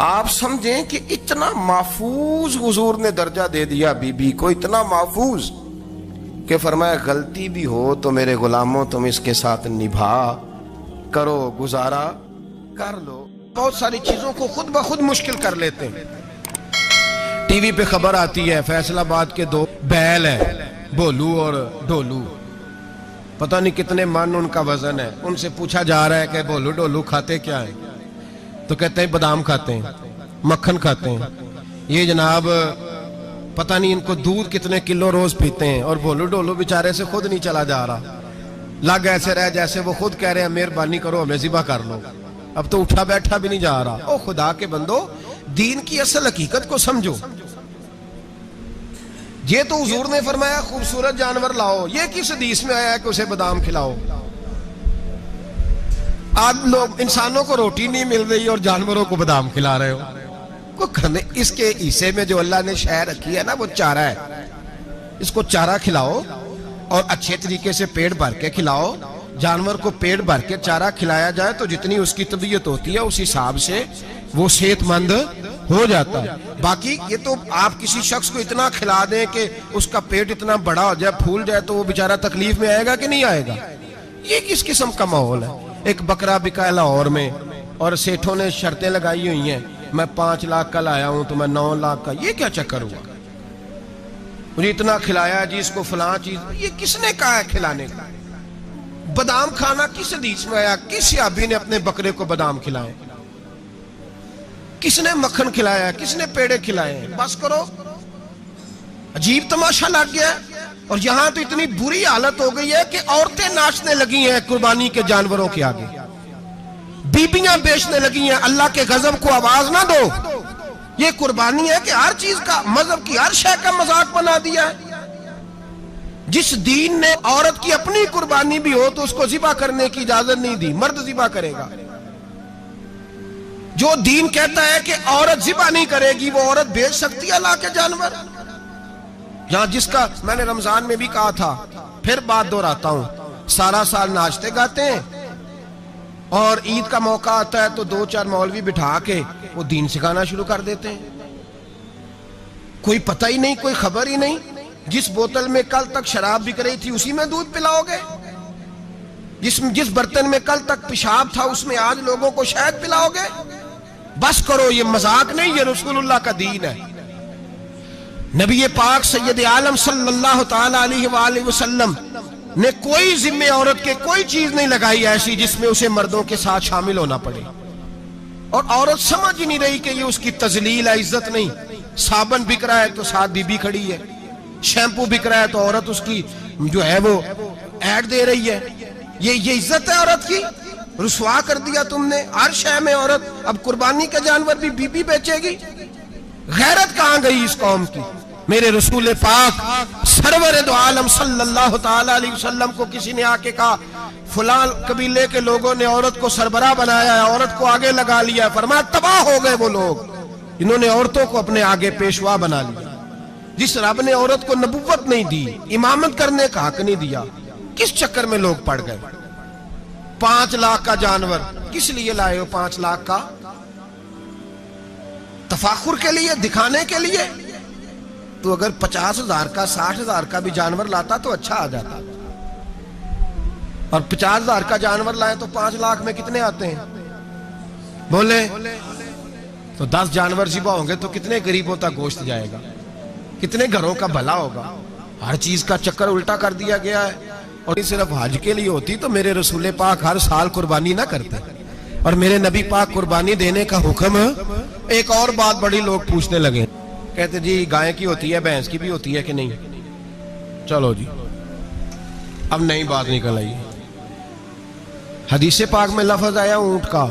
آپ سمجھیں کہ اتنا محفوظ حضور نے درجہ دے دیا بی بی کو، اتنا محفوظ کہ فرمایا غلطی بھی ہو تو میرے غلاموں تم اس کے ساتھ نبھا کرو، گزارا کر لو۔ بہت ساری چیزوں کو خود بخود مشکل کر لیتے ہیں۔ ٹی وی پہ خبر آتی ہے فیصل آباد کے 2 بیل ہیں، بولو اور ڈولو، پتہ نہیں کتنے من ان کا وزن ہے۔ ان سے پوچھا جا رہا ہے کہ بولو ڈولو کھاتے کیا ہیں؟ تو کہتے ہیں بادام کھاتے ہیں، مکھن کھاتے ہیں۔ یہ جناب پتہ نہیں ان کو دودھ کتنے کلو روز پیتے ہیں، اور بولو ڈولو بیچارے سے خود نہیں چلا جا رہا، لگ ایسے رہ جیسے وہ خود کہہ رہے ہیں مہربانی کرو ہمیں ذبح کر لو، اب تو اٹھا بیٹھا بھی نہیں جا رہا۔ او خدا کے بندو، دین کی اصل حقیقت کو سمجھو۔ یہ تو حضور نے فرمایا خوبصورت جانور لاؤ، یہ کس حدیث میں آیا ہے کہ اسے بادام کھلاؤ؟ آج لوگ انسانوں کو روٹی نہیں مل رہی اور جانوروں کو بادام کھلا رہے ہو۔ اس کے حصے میں جو اللہ نے شے رکھی ہے نا وہ چارہ ہے، اس کو چارہ کھلاؤ اور اچھے طریقے سے پیٹ بھر کے کھلاؤ۔ جانور کو پیٹ بھر کے چارہ کھلایا جائے تو جتنی اس کی طبیعت ہوتی ہے اس حساب سے وہ صحت مند ہو جاتا ہے۔ باقی یہ تو آپ کسی شخص کو اتنا کھلا دیں کہ اس کا پیٹ اتنا بڑا ہو جائے، پھول جائے، تو وہ بیچارہ تکلیف میں آئے گا کہ نہیں آئے گا؟ یہ کس قسم کا ماحول ہے؟ ایک بکرا بکا لاہور میں اور سیٹھوں نے شرطیں لگائی ہوئی ہیں، میں 5 لاکھ کا لایا ہوں تو میں 9 لاکھ کا۔ یہ کیا چکر ہوا؟ مجھے اتنا کھلایا جی، اس کو فلاں چیز، یہ کس نے کہا ہے کھلانے کا؟ بادام کھانا کس حدیث میں آیا؟ کس صحابی نے اپنے بکرے کو بادام کھلائے؟ کس نے مکھن کھلایا؟ کس نے پیڑے کھلائے؟ بس کرو، عجیب تماشا لگ گیا ہے۔ اور یہاں تو اتنی بری حالت ہو گئی ہے کہ عورتیں ناچنے لگی ہیں قربانی کے جانوروں کے آگے، بیبیاں بیچنے لگی ہیں۔ اللہ کے غضب کو آواز نہ دو، یہ قربانی ہے کہ ہر چیز کا، مذہب کی ہر شے کا مذاق بنا دیا ہے۔ جس دین نے عورت کی اپنی قربانی بھی ہو تو اس کو ذبح کرنے کی اجازت نہیں دی، مرد ذبح کرے گا۔ جو دین کہتا ہے کہ عورت ذبح نہیں کرے گی، وہ عورت بیچ سکتی ہے اللہ کے جانور؟ یہاں جس کا میں نے رمضان میں بھی کہا تھا، پھر بات دہراتا ہوں، سارا سال ناچتے گاتے ہیں اور عید کا موقع آتا ہے تو 2-4 مولوی بٹھا کے وہ دین سکھانا شروع کر دیتے ہیں۔ کوئی پتہ ہی نہیں، کوئی خبر ہی نہیں۔ جس بوتل میں کل تک شراب بک رہی تھی اسی میں دودھ پلاؤ گے؟ جس برتن میں کل تک پیشاب تھا اس میں آج لوگوں کو شہد پلاؤ گے؟ بس کرو، یہ مذاق نہیں، یہ رسول اللہ کا دین ہے۔ نبی پاک سید عالم صلی اللہ تعالی علیہ وآلہ وسلم نے کوئی ذمہ عورت کے کوئی چیز نہیں لگائی ایسی جس میں اسے مردوں کے ساتھ شامل ہونا پڑے، اور عورت سمجھ ہی نہیں رہی کہ یہ اس کی تذلیل ہے، عزت نہیں۔ صابن بک رہا ہے تو ساتھ بی بی کھڑی ہے، شیمپو بک رہا ہے تو عورت اس کی جو ہے وہ ایڈ دے رہی ہے۔ یہ عزت ہے عورت کی؟ رسوا کر دیا تم نے ہر شے میں عورت۔ اب قربانی کا جانور بھی بی بی بیچے گی؟ غیرت کہاں گئی اس قوم کی؟ میرے رسول پاک سرور دو عالم صلی اللہ تعالی علیہ وسلم کو کسی نے آ کے کہا فلاں قبیلے کے لوگوں نے عورت کو سربراہ بنایا ہے، عورت کو آگے لگا لیا ہے۔ فرمایا تباہ ہو گئے وہ لوگ انہوں نے عورتوں کو اپنے آگے پیشوا بنا لیا۔ جس رب نے عورت کو نبوت نہیں دی، امامت کرنے کا حق نہیں دیا، کس چکر میں لوگ پڑ گئے؟ 5 لاکھ کا جانور کس لیے لائے ہو؟ 5 لاکھ کا تفاخر کے لیے، دکھانے کے لیے؟ تو اگر 50,000 کا 60,000 کا بھی جانور لاتا تو اچھا آ جاتا، اور 50,000 کا جانور لائے تو 5 لاکھ میں کتنے آتے ہیں؟ بولے تو 10 جانور ذبح ہوں گے تو کتنے غریبوں تک گوشت جائے گا، کتنے گھروں کا بھلا ہوگا. ہر چیز کا چکر الٹا کر دیا گیا ہے. اور صرف حج کے لیے ہوتی تو میرے رسول پاک ہر سال قربانی نہ کرتے. اور میرے نبی پاک قربانی دینے کا حکم. ایک اور بات بڑی لوگ پوچھنے لگے، کہتے جی گائے کی ہوتی ہے بھینس کی بھی ہوتی ہے کہ نہیں؟ چلو جی اب نئی بات نکل آئی. حدیث پاک میں لفظ آیا اونٹ کا.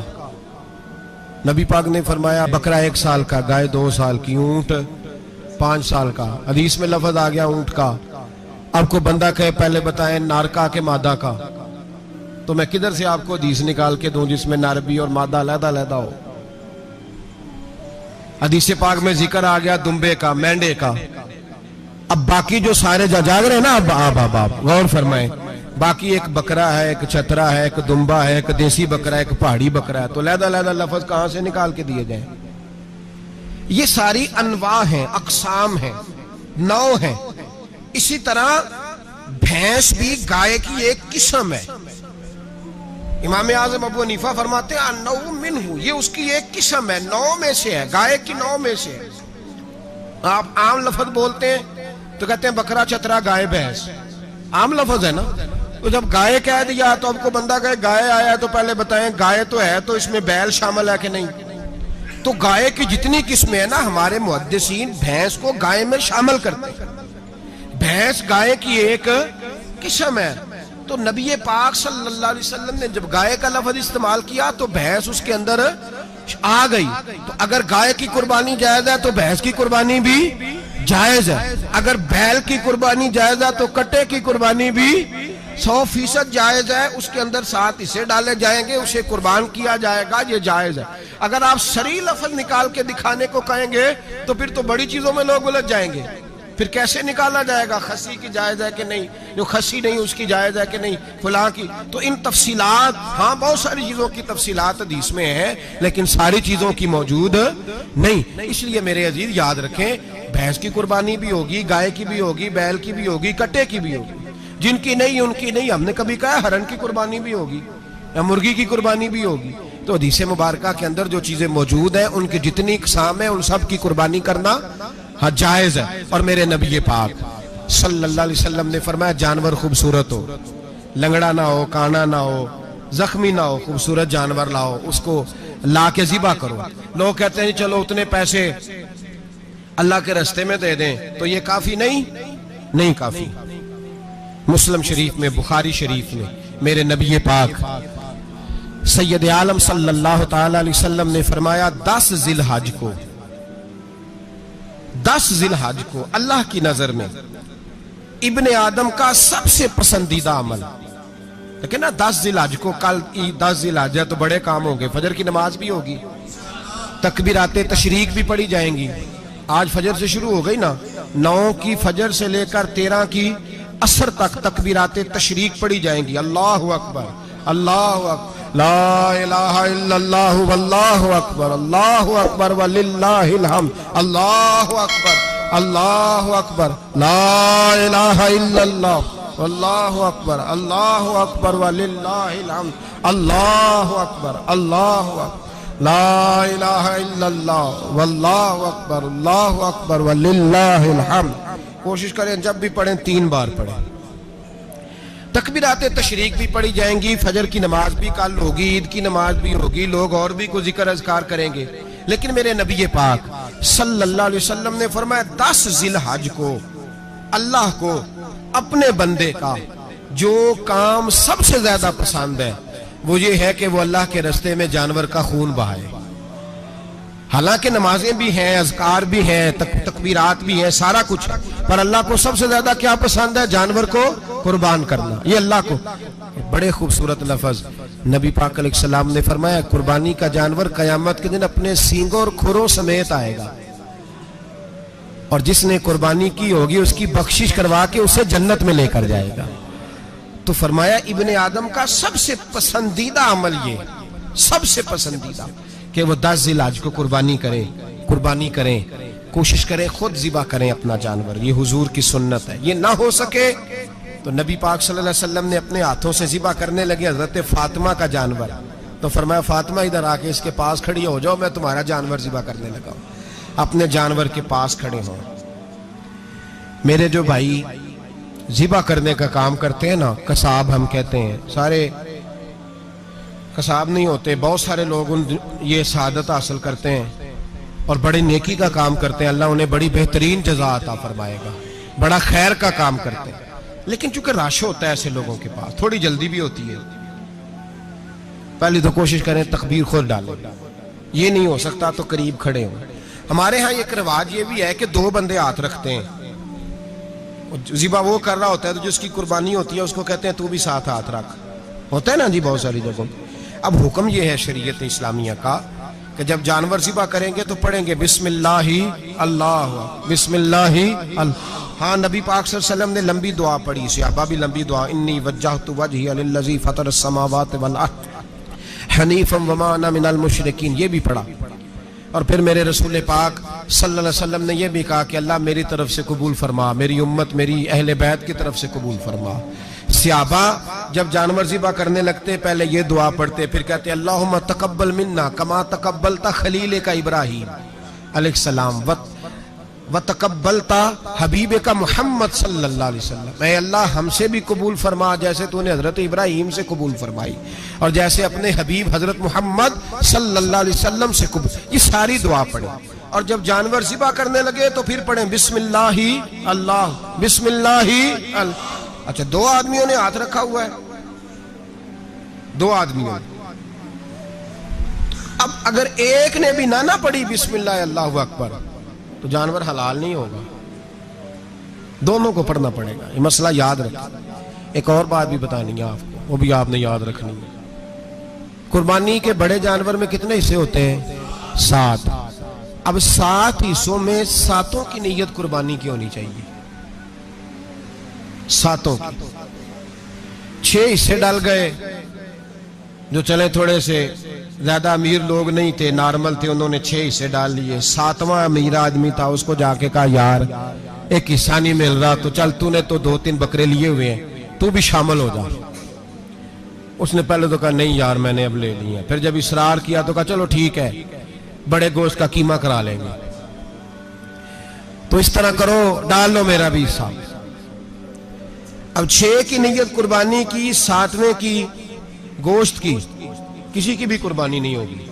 نبی پاک نے فرمایا بکرا 1 سال کا، گائے 2 سال کی، اونٹ 5 سال کا. حدیث میں لفظ آ گیا اونٹ کا. آپ کو بندہ کہے پہلے بتائیں نار کا کہ مادہ کا، تو میں کدھر سے آپ کو حدیث نکال کے دوں جس میں نر بھی اور مادہ علیحدہ علیحدہ ہو؟ حدیث پاک میں ذکر آ گیا دمبے کا، مینڈے کا. اب باقی جو سارے جاگ رہے ہیں نا، اب غور فرمائیں، باقی ایک بکرا ہے، ایک چترا ہے، ایک دمبا ہے، ایک دیسی بکرا ہے، ایک پہاڑی بکرا ہے، تو علیحدہ علیحدہ لفظ کہاں سے نکال کے دیے جائیں؟ یہ ساری انواع ہیں، اقسام ہیں، نوع ہیں. اسی طرح بھینس بھی گائے کی ایک قسم ہے. امام اعظم ابو حنیفہ فرماتے ہیں النوع منہ، یہ اس کی ایک قسم ہے، نوع میں سے ہے، گائے کی نوع میں سے ہے. آپ عام لفظ بولتے ہیں تو کہتے ہیں بکرا چترا گائے بھینس، عام لفظ ہے نا. تو جب گائے کہہ دیا تو اب کو بندہ کہے گائے آیا ہے تو پہلے بتائیں گائے تو ہے تو اس میں بیل شامل ہے کہ نہیں؟ تو گائے کی جتنی قسمیں ہیں نا، ہمارے محدثین بھینس کو گائے میں شامل کرتے ہیں. بھینس گائے کی ایک قسم ہے. تو نبی پاک صلی اللہ علیہ وسلم نے جب گائے کا لفظ استعمال کیا تو بھینس اس کے اندر آ گئی. تو اگر گائے کی قربانی جائز ہے تو بھینس کی قربانی بھی جائز ہے. اگر بیل کی قربانی جائز ہے تو کٹے کی قربانی بھی 100% جائز ہے. اس کے اندر 7 حصے ڈالے جائیں گے، اسے قربان کیا جائے گا، یہ جائز ہے. اگر آپ صریح لفظ نکال کے دکھانے کو کہیں گے تو پھر تو بڑی چیزوں میں لوگ الجھ جائیں گے. پھر کیسے نکالا جائے گا خسی کی جائز ہے کہ نہیں، جو خسی نہیں اس کی جائز ہے کہ نہیں، فلاں کی. تو ان تفصیلات، ہاں بہت ساری چیزوں کی تفصیلات حدیث میں ہیں لیکن ساری چیزوں کی موجود نہیں. اس لیے میرے عزیز یاد رکھیں، بھینس کی قربانی بھی ہوگی، گائے کی بھی ہوگی، بیل کی بھی ہوگی، کٹے کی بھی ہوگی. جن کی نہیں ان کی نہیں. ہم نے کبھی کہا ہرن کی قربانی بھی ہوگی یا مرغی کی قربانی بھی ہوگی. تو حدیث مبارکہ کے اندر جو چیزیں موجود ہیں ان کی جتنی اقسام ہیں ان سب کی قربانی کرنا جائز ہے. اور میرے نبی پاک صلی اللہ علیہ وسلم نے فرمایا جانور خوبصورت ہو، لنگڑا نہ ہو، کانا نہ ہو، زخمی نہ ہو، خوبصورت جانور لاؤ، اس کو لا کے ذبح کرو. لوگ کہتے ہیں چلو اتنے پیسے اللہ کے راستے میں دے دیں، تو یہ کافی نہیں کافی. مسلم شریف میں، بخاری شریف میں میرے نبی پاک سید عالم صلی اللہ تعالی علیہ وسلم نے فرمایا 10 ذی الحج کو اللہ کی نظر میں ابن آدم کا سب سے پسندیدہ عمل. لیکن نا 10 ذی الحج کو، کل 10 ذی الحج ہے تو بڑے کام ہوں گے. فجر کی نماز بھی ہوگی، تکبیرات تشریق بھی پڑھی جائیں گی. آج فجر سے شروع ہو گئی نا، 9 کی فجر سے لے کر 13 کی عصر تک تکبیرات تشریق پڑھی جائیں گی. اللہ اکبر، اللہ اکبر، لا الہ الا اللہ واللہ اکبر، اللہ اکبر وللہ الحمد، اللہ اکبر، اللہ اکبر، لا الہ الا اللہ واللہ اکبر، اللہ اکبر وللہ الحمد، اللہ اکبر، اللہ اکبر، لا الہ الا اللہ واللہ اکبر، اللہ اکبر وللہ الحمد. کوشش کریں جب بھی پڑھیں 3 بار پڑھیں. تکبیرات تشریق بھی پڑھی جائیں گی، فجر کی نماز بھی کل ہوگی، عید کی نماز بھی ہوگی، لوگ اور بھی کوئی ذکر اذکار کریں گے. لیکن میرے نبی پاک صلی اللہ علیہ وسلم نے فرمایا 10 ذی الحج کو اللہ کو اپنے بندے کا جو کام سب سے زیادہ پسند ہے وہ یہ ہے کہ وہ اللہ کے راستے میں جانور کا خون بہائے. حالانکہ نمازیں بھی ہیں، اذکار بھی ہیں، تکبیرات بھی ہیں، سارا کچھ ہے، پر اللہ کو سب سے زیادہ کیا پسند ہے؟ جانور کو قربان کرنا. یہ اللہ کو بڑے خوبصورت لفظ نبی پاک علیہ السلام نے فرمایا قربانی کا جانور قیامت کے دن اپنے سینگوں اور کھروں سمیت آئے گا، اور جس نے قربانی کی ہوگی اس کی بخشش کروا کے اسے جنت میں لے کر جائے گا. تو فرمایا ابن آدم کا سب سے پسندیدہ عمل یہ، سب سے پسندیدہ، کہ وہ 10 ذی الحج کو قربانی کریں، کوشش کریں خود ذبح کریں اپنا جانور. یہ حضور کی سنت ہے. یہ نہ ہو سکے تو نبی پاک صلی اللہ علیہ وسلم نے اپنے ہاتھوں سے ذبح کرنے لگے حضرت فاطمہ کا جانور. تو فرمایا فاطمہ ادھر آ کے اس کے پاس کھڑی ہو جاؤ، میں تمہارا جانور ذبح کرنے لگا ہوں۔ اپنے جانور کے پاس کھڑے ہوں۔ میرے جو بھائی ذبح کرنے کا کام کرتے ہیں نا، قصاب ہم کہتے ہیں، سارے قصاب نہیں ہوتے، بہت سارے لوگ یہ سعادت حاصل کرتے ہیں اور بڑے نیکی کا کام کرتے ہیں، اللہ انہیں بڑی بہترین جزا عطا فرمائے گا، بڑا خیر کا کام کرتے ہیں۔ لیکن چونکہ رش ہوتا ہے ایسے لوگوں کے پاس، تھوڑی جلدی بھی ہوتی ہے، پہلی تو کوشش کریں تکبیر خود ڈالیں، یہ نہیں ہو سکتا تو قریب کھڑے ہوں۔ ہمارے ہاں ایک رواج یہ بھی ہے کہ 2 بندے ہاتھ رکھتے ہیں، ذبح وہ کر رہا ہوتا ہے تو جس کی قربانی ہوتی ہے اس کو کہتے ہیں تو بھی ساتھ ہاتھ رکھ، ہوتا ہے نا جی بہت ساری جگہوں۔ اب حکم یہ ہے شریعت اسلامیہ کا کہ جب جانور ذبح کریں گے تو پڑھیں گے بسم اللہ اللہ، بسم اللہ اللہ۔ ہاں نبی پاک صلی اللہ علیہ وسلم نے لمبی دعا پڑھی، صحابہ بھی لمبی دعا، انی وجہت وجہی للذی فطر السماوات والارض حنیفا وما انا من المشرکین، یہ بھی پڑھا۔ اور پھر میرے رسول پاک صلی اللہ علیہ وسلم نے یہ بھی کہا کہ اللہ میری طرف سے قبول فرما، میری امت میری اہل بیت کی طرف سے قبول فرما۔ صحابہ جب جانور ذبح کرنے لگتے پہلے یہ دعا پڑھتے، پھر کہتے اللہم تقبل منا کما تقبلتا خلیل کا ابراہیم علیہ السلام وتقبلتا حبیب کا محمد صلی اللہ علیہ وسلم، اے اللہ ہم سے بھی قبول فرما جیسے تو نے حضرت ابراہیم سے قبول فرمائی اور جیسے اپنے حبیب حضرت محمد صلی اللہ علیہ وسلم سے قبول۔ یہ ساری دعا پڑھیں اور جب جانور ذبح کرنے لگے تو پھر پڑھیں بسم اللہ اللہ، بسم اللہ اللہ۔ اچھا 2 آدمیوں نے ہاتھ رکھا ہوا ہے، 2 آدمیوں نے، اب اگر ایک نے بھی نہ پڑھی بسم اللہ اللہ اکبر تو جانور حلال نہیں ہوگا، دونوں کو پڑھنا پڑے گا۔ یہ مسئلہ یاد رکھیں۔ ایک اور بات بھی بتانی ہے آپ کو، وہ بھی آپ نے یاد رکھنی ہے۔ قربانی کے بڑے جانور میں کتنے حصے ہوتے ہیں؟ 7۔ اب 7 حصوں میں 7 کی نیت قربانی کی ہونی چاہیے، 7 کی۔ 6 حصے ڈال گئے، جو چلے تھوڑے سے زیادہ امیر لوگ نہیں تھے، نارمل تھے، انہوں نے 6 حصے ڈال لیے۔ 7واں امیر آدمی تھا، اس کو جا کے کہا یار ایک حصہ نہیں مل رہا تو چل تو نے تو 2-3 بکرے لیے ہوئے ہیں تو بھی شامل ہو جا۔ اس نے پہلے تو کہا نہیں یار میں نے اب لے لی ہیں، پھر جب اصرار کیا تو کہا چلو ٹھیک ہے بڑے گوشت کا قیمہ کرا لیں گے، تو اس طرح کرو ڈال لو میرا بھی حصہ۔ اب 6 کی نیت قربانی کی، 7ویں کی گوشت کی، کسی کی بھی قربانی نہیں ہوگی،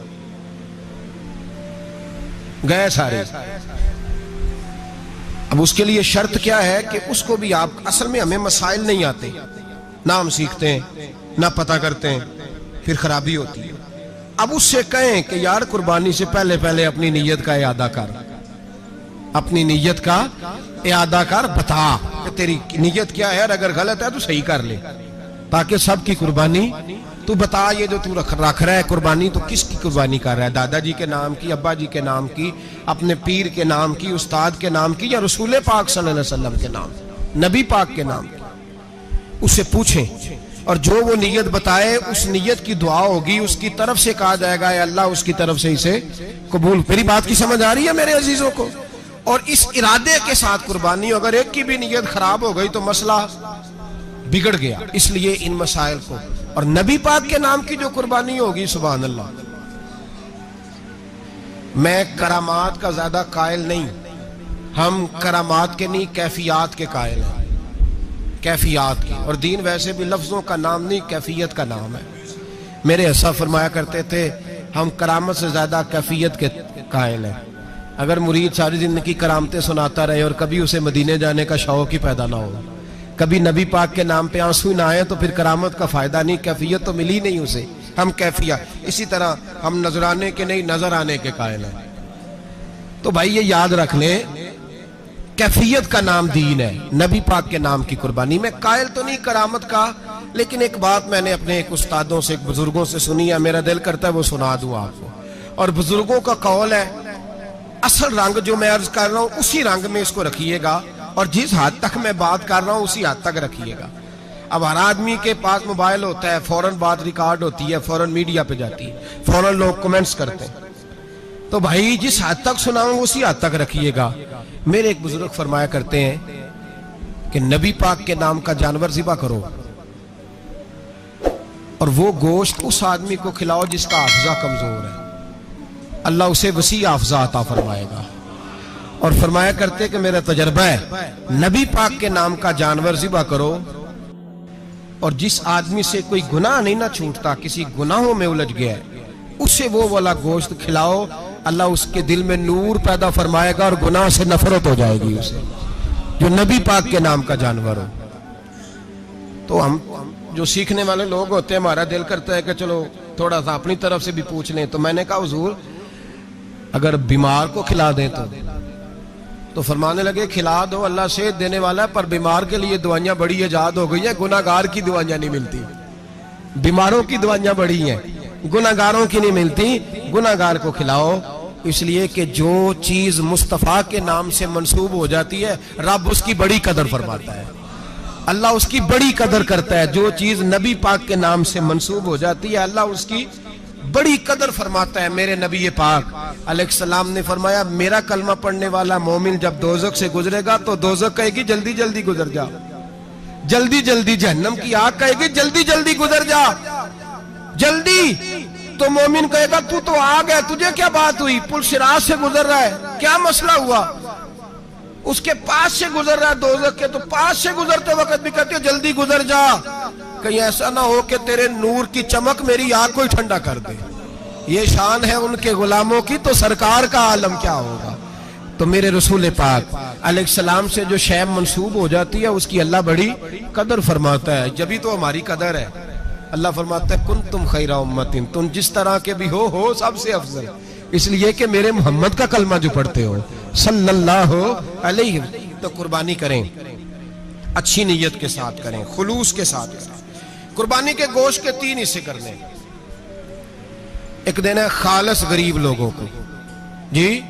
گئے سارے۔ اب اس کے لیے شرط کیا ہے کہ اس کو بھی آپ، اصل میں ہمیں مسائل نہیں آتے، نہ ہم سیکھتے ہیں نہ پتہ کرتے ہیں، پھر خرابی ہوتی ہے۔ اب اس سے کہیں کہ یار قربانی سے پہلے اپنی نیت کا اعادہ کر، اپنی نیت کا اعادہ کر، بتا کہ تیری نیت کیا ہے، اور اگر غلط ہے تو صحیح کر لے، تاکہ سب کی قربانی تو بتا۔ یہ جو تو رکھ رہا ہے قربانی تو کس کی قربانی کر رہا ہے؟ دادا جی کے نام کی، ابا جی کے نام کی، اپنے پیر کے نام کی، استاد کے نام کی، یا رسول پاک صلی اللہ علیہ وسلم کے نام، نبی پاک کے نام کی؟ اس سے پوچھیں، اور جو وہ نیت بتائے اس نیت کی دعا ہوگی، اس کی طرف سے کہا جائے گا اے اللہ اس کی طرف سے اسے قبول۔ میری بات کی سمجھ آ رہی ہے میرے عزیزوں کو؟ اور اس ارادے کے ساتھ قربانی، اگر ایک کی بھی نیت خراب ہو گئی تو مسئلہ بگڑ گیا۔ اس لیے ان مسائل کو، اور نبی پاک کے نام کی جو قربانی ہوگی، سبحان اللہ، میں کرامات کا زیادہ قائل نہیں، ہم کرامات کے نہیں کیفیات کے قائل ہیں، کیفیات کی، اور دین ویسے بھی لفظوں کا نام نہیں کیفیت کا نام ہے۔ میرے ایسا فرمایا کرتے تھے ہم کرامت سے زیادہ کیفیت کے قائل ہیں۔ اگر مرید ساری زندگی کرامتیں سناتا رہے اور کبھی اسے مدینے جانے کا شوق ہی پیدا نہ ہو، کبھی نبی پاک کے نام پہ آنسو نہ آئے، تو پھر کرامت کا فائدہ نہیں، کیفیت تو ملی نہیں اسے۔ ہم کیفیت، اسی طرح ہم نظرانے کے نہیں نظر آنے کے قائل ہیں۔ تو بھائی یہ یاد رکھ لیں، کیفیت کا نام دین ہے، نبی پاک کے نام کی قربانی۔ میں قائل تو نہیں کرامت کا، لیکن ایک بات میں نے اپنے ایک استادوں سے، ایک بزرگوں سے سنی ہے، میرا دل کرتا ہے وہ سنا دوں آپ کو، اور بزرگوں کا قول ہے اصل رنگ جو میں عرض کر رہا ہوں اسی رنگ میں اس کو رکھیے گا، اور جس حد تک میں بات کر رہا ہوں اسی حد تک رکھیے گا۔ اب ہر آدمی کے پاس موبائل ہوتا ہے، فوراً بات ریکارڈ ہوتی ہے، فوراً میڈیا پہ جاتی ہے، فوراً لوگ کمنٹس کرتے ہیں، تو بھائی جس حد تک سناؤں اسی حد تک رکھیے گا۔ میرے ایک بزرگ فرمایا کرتے ہیں کہ نبی پاک کے نام کا جانور ذبح کرو اور وہ گوشت اس آدمی کو کھلاؤ جس کا حافظہ کمزور ہے، اللہ اسے وسیع حافظہ عطا فرمائے گا۔ اور فرمایا کرتے کہ میرا تجربہ ہے، نبی پاک کے نام کا جانور ذبح کرو، اور جس آدمی سے کوئی گناہ نہیں نہ چھوٹتا، کسی گناہوں میں الجھ گیا ہے، اسے وہ والا گوشت کھلاؤ، اللہ اس کے دل میں نور پیدا فرمائے گا اور گناہ سے نفرت ہو جائے گی اسے، جو نبی پاک کے نام کا جانور ہو۔ تو ہم جو سیکھنے والے لوگ ہوتے ہیں، ہمارا دل کرتا ہے کہ چلو تھوڑا سا اپنی طرف سے بھی پوچھ لیں، تو میں نے کہا حضور اگر بیمار کو کھلا دیں تو فرمانے لگے کھلا دو، اللہ صحت دینے والا ہے، پر بیمار کے لیے دوائیاں بڑی ایجاد ہو گئی ہیں، گناہ گار کی دوائیاں نہیں ملتی، بیماروں کی دوائیاں بڑی ہیں، گناہ گاروں کی نہیں ملتی، گناہ گار کو کھلاؤ، اس لیے کہ جو چیز مصطفیٰ کے نام سے منسوب ہو جاتی ہے رب اس کی بڑی قدر فرماتا ہے، اللہ اس کی بڑی قدر کرتا ہے۔ جو چیز نبی پاک کے نام سے منسوب ہو جاتی ہے اللہ اس کی بڑی قدر فرماتا ہے۔ میرے نبی پاک علیہ السلام نے فرمایا میرا کلمہ پڑھنے والا مومن جب دوزخ سے گزرے گا تو دوزخ کہے گی جلدی جلدی گزر جا، جلدی جلدی، جہنم کی آگ کہے گی جلدی جلدی گزر جا، جلدی، تو مومن کہے گا تو آگ ہے، تجھے کیا بات ہوئی، پل صراط سے گزر رہا ہے، کیا مسئلہ ہوا، اس کے پاس سے گزر رہا ہے دوزخ کے، تو پاس سے گزرتے وقت بھی کہتے ہو جلدی گزر جا، کہیں ایسا نہ ہو کہ تیرے نور کی چمک میری آنکھ کو ہی ٹھنڈا کر دے۔ یہ شان ہے ان کے غلاموں کی، تو سرکار کا عالم کیا ہوگا۔ تو میرے رسول پاک علیہ السلام سے جو شے منسوب ہو جاتی ہے اس کی اللہ بڑی قدر فرماتا ہے، جبھی تو ہماری قدر ہے۔ اللہ فرماتا ہے کنتم خیر امت، تم جس طرح کے بھی ہو سب سے افضل، اس لیے کہ میرے محمد کا کلمہ جو پڑھتے ہو صلی اللہ علیہ وسلم۔ تو قربانی کریں، اچھی نیت کے ساتھ کریں، خلوص کے ساتھ کریں۔ قربانی کے گوشت کے 3 حصے کرنے، ایک دینا ہے خالص غریب لوگوں کو، جی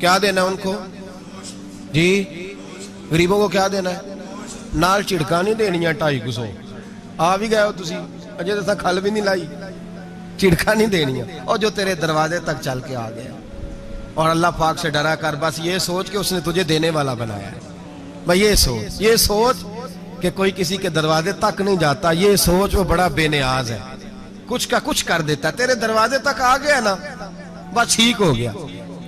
کیا دینا ہے ان کو، جی غریبوں کو کیا دینا ہے، نال چڑکا نہیں دینی ہے 250 آ بھی گئے ہو تسی اجے تو کھل بھی نہیں لائی، چڑکا نہیں دینی ہے، اور جو تیرے دروازے تک چل کے آ گیا، اور اللہ پاک سے ڈرا کر بس یہ سوچ کہ اس نے تجھے دینے والا بنایا ہے، بھائی یہ سوچ کہ کوئی کسی کے دروازے تک نہیں جاتا، یہ سوچ وہ بڑا بے نیاز ہے، کچھ کا کچھ کر دیتا ہے، تیرے دروازے تک آ گیا نا بس ٹھیک ہو گیا،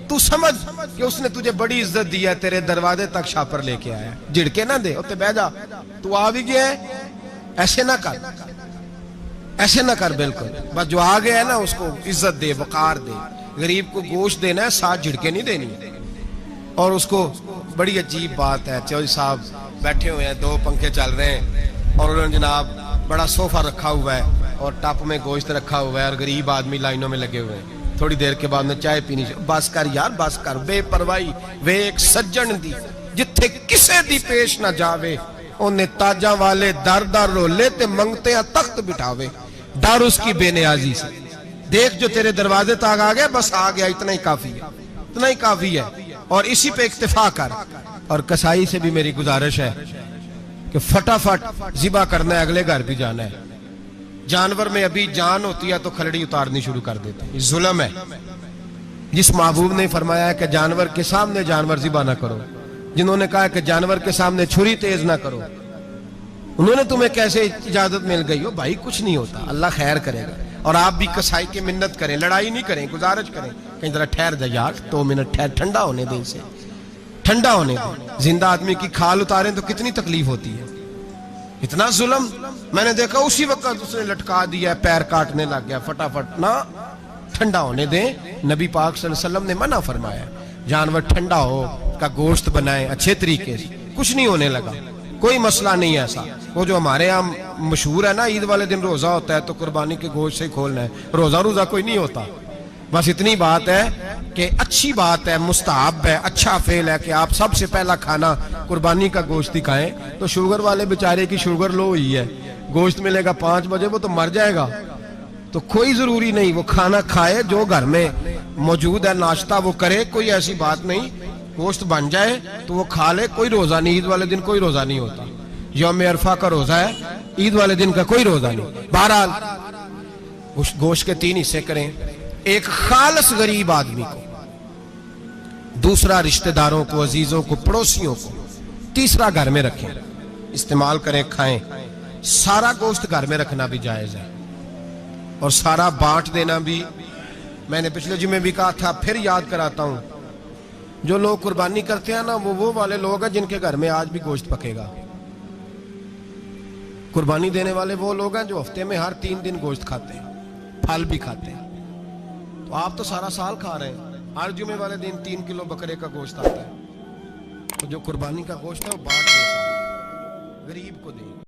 تو سمجھ کہ اس نے تجھے بڑی عزت دی ہے، تیرے دروازے تک شاپر لے کے آیا ہے، جھڑکے نہ دے، اتے بہ جا، تو آ بھی گیا ہے، ایسے نہ کر، ایسے نہ کر، بالکل بس جو آ گیا ہے نا اس کو عزت دے، وقار دے۔ غریب کو گوشت دینا ہے، 7 جھڑکے نہیں دینی، اور اس کو بڑی عجیب بات ہے، چودھری صاحب بیٹھے ہوئے ہیں، 2 پنکھے چل رہے ہیں، اور انہوں نے جناب بڑا صوفہ رکھا ہوا ہے اور ٹپ میں گوشت رکھا ہوا ہے، اور غریب آدمی لائنوں میں لگے ہوئے ہیں، تھوڑی دیر کے بعد میں چائے پینی، بس کر یار بس کر، بے پرواہی وے ایک سجن دی جتھے کسے دی پیش نہ جاوے، انہیں تاجاں والے در در رولے تے منگتے ہیں تخت بٹھاوے، ڈر اس کی بے نیازی سے، دیکھ جو تیرے دروازے تک آ گیا بس آ گیا، اتنا ہی کافی ہے، اتنا ہی کافی ہے، اور اسی پہ اکتفا کر۔ اور کسائی سے بھی میری گزارش ہے کہ فٹافٹ ذبح کرنا ہے، اگلے گھر بھی جانا ہے، جانور میں ابھی جان ہوتی ہے تو کھلڑی اتارنی شروع کر دیتا ہے، یہ ظلم ہے۔ جس محبوب نے فرمایا ہے کہ جانور کے سامنے جانور ذبح نہ کرو، جنہوں نے کہا کہ جانور کے سامنے چھری تیز نہ کرو، انہوں نے تمہیں کیسے اجازت مل گئی ہو؟ بھائی کچھ نہیں ہوتا، اللہ خیر کرے گا۔ اور آپ بھی کسائی کی منت کریں، لڑائی نہیں کریں، گزارش کریں، کہیں ذرا ٹھہر جا یار، 2 منٹ ٹھہر، ٹھنڈا ہونے دیں اسے، ٹھنڈا ہونے دیں۔ زندہ آدمی کی کھال اتاریں تو کتنی تکلیف ہوتی ہے، اتنا ظلم میں نے دیکھا، اسی وقت اس نے لٹکا دیا، پیر کاٹنے لگ گیا، فٹافٹ نہ، ٹھنڈا ہونے دیں۔ نبی پاک صلی اللہ علیہ وسلم نے منع فرمایا جانور ٹھنڈا ہو کا گوشت بنائیں اچھے طریقے سے، کچھ نہیں ہونے لگا، کوئی مسئلہ نہیں ایسا۔ وہ جو ہمارے یہاں مشہور ہے نا، عید والے دن روزہ ہوتا ہے تو قربانی کے گوشت سے ہی کھولنا ہے، روزہ کوئی نہیں ہوتا، بس اتنی بات ہے کہ اچھی بات ہے، مستحب ہے، اچھا فعل ہے کہ آپ سب سے پہلا کھانا قربانی کا گوشت ہی کھائیں۔ تو شوگر والے بیچارے کی شوگر لو ہوئی ہے، گوشت ملے گا 5 بجے، وہ تو مر جائے گا، تو کوئی ضروری نہیں، وہ کھانا کھائے جو گھر میں موجود ہے، ناشتہ وہ کرے، کوئی ایسی بات نہیں، گوشت بن جائے تو وہ کھا لے، کوئی روزہ نہیں، عید والے دن کوئی روزہ نہیں ہوتا، یوم عرفہ کا روزہ ہے، عید والے دن کا کوئی روزہ نہیں۔ بہرحال گوشت کے 3 حصے کریں، ایک خالص غریب آدمی کو، دوسرا رشتہ داروں کو، عزیزوں کو، پڑوسیوں کو، تیسرا گھر میں رکھیں، استعمال کریں، کھائیں۔ سارا گوشت گھر میں رکھنا بھی جائز ہے، اور سارا بانٹ دینا بھی. میں نے پچھلے جمعے بھی کہا تھا, پھر یاد کراتا ہوں, جو لوگ قربانی کرتے ہیں نا وہ والے لوگ ہیں جن کے گھر میں آج بھی گوشت پکے گا. قربانی دینے والے وہ لوگ ہیں جو ہفتے میں ہر 3 دن گوشت کھاتے ہیں, پھل بھی کھاتے ہیں. تو آپ تو سارا سال کھا رہے ہیں, ہر جمعے والے دن 3 کلو بکرے کا گوشت آتا ہے. تو جو قربانی کا گوشت ہے وہ بانٹ دیں, غریب کو دیں.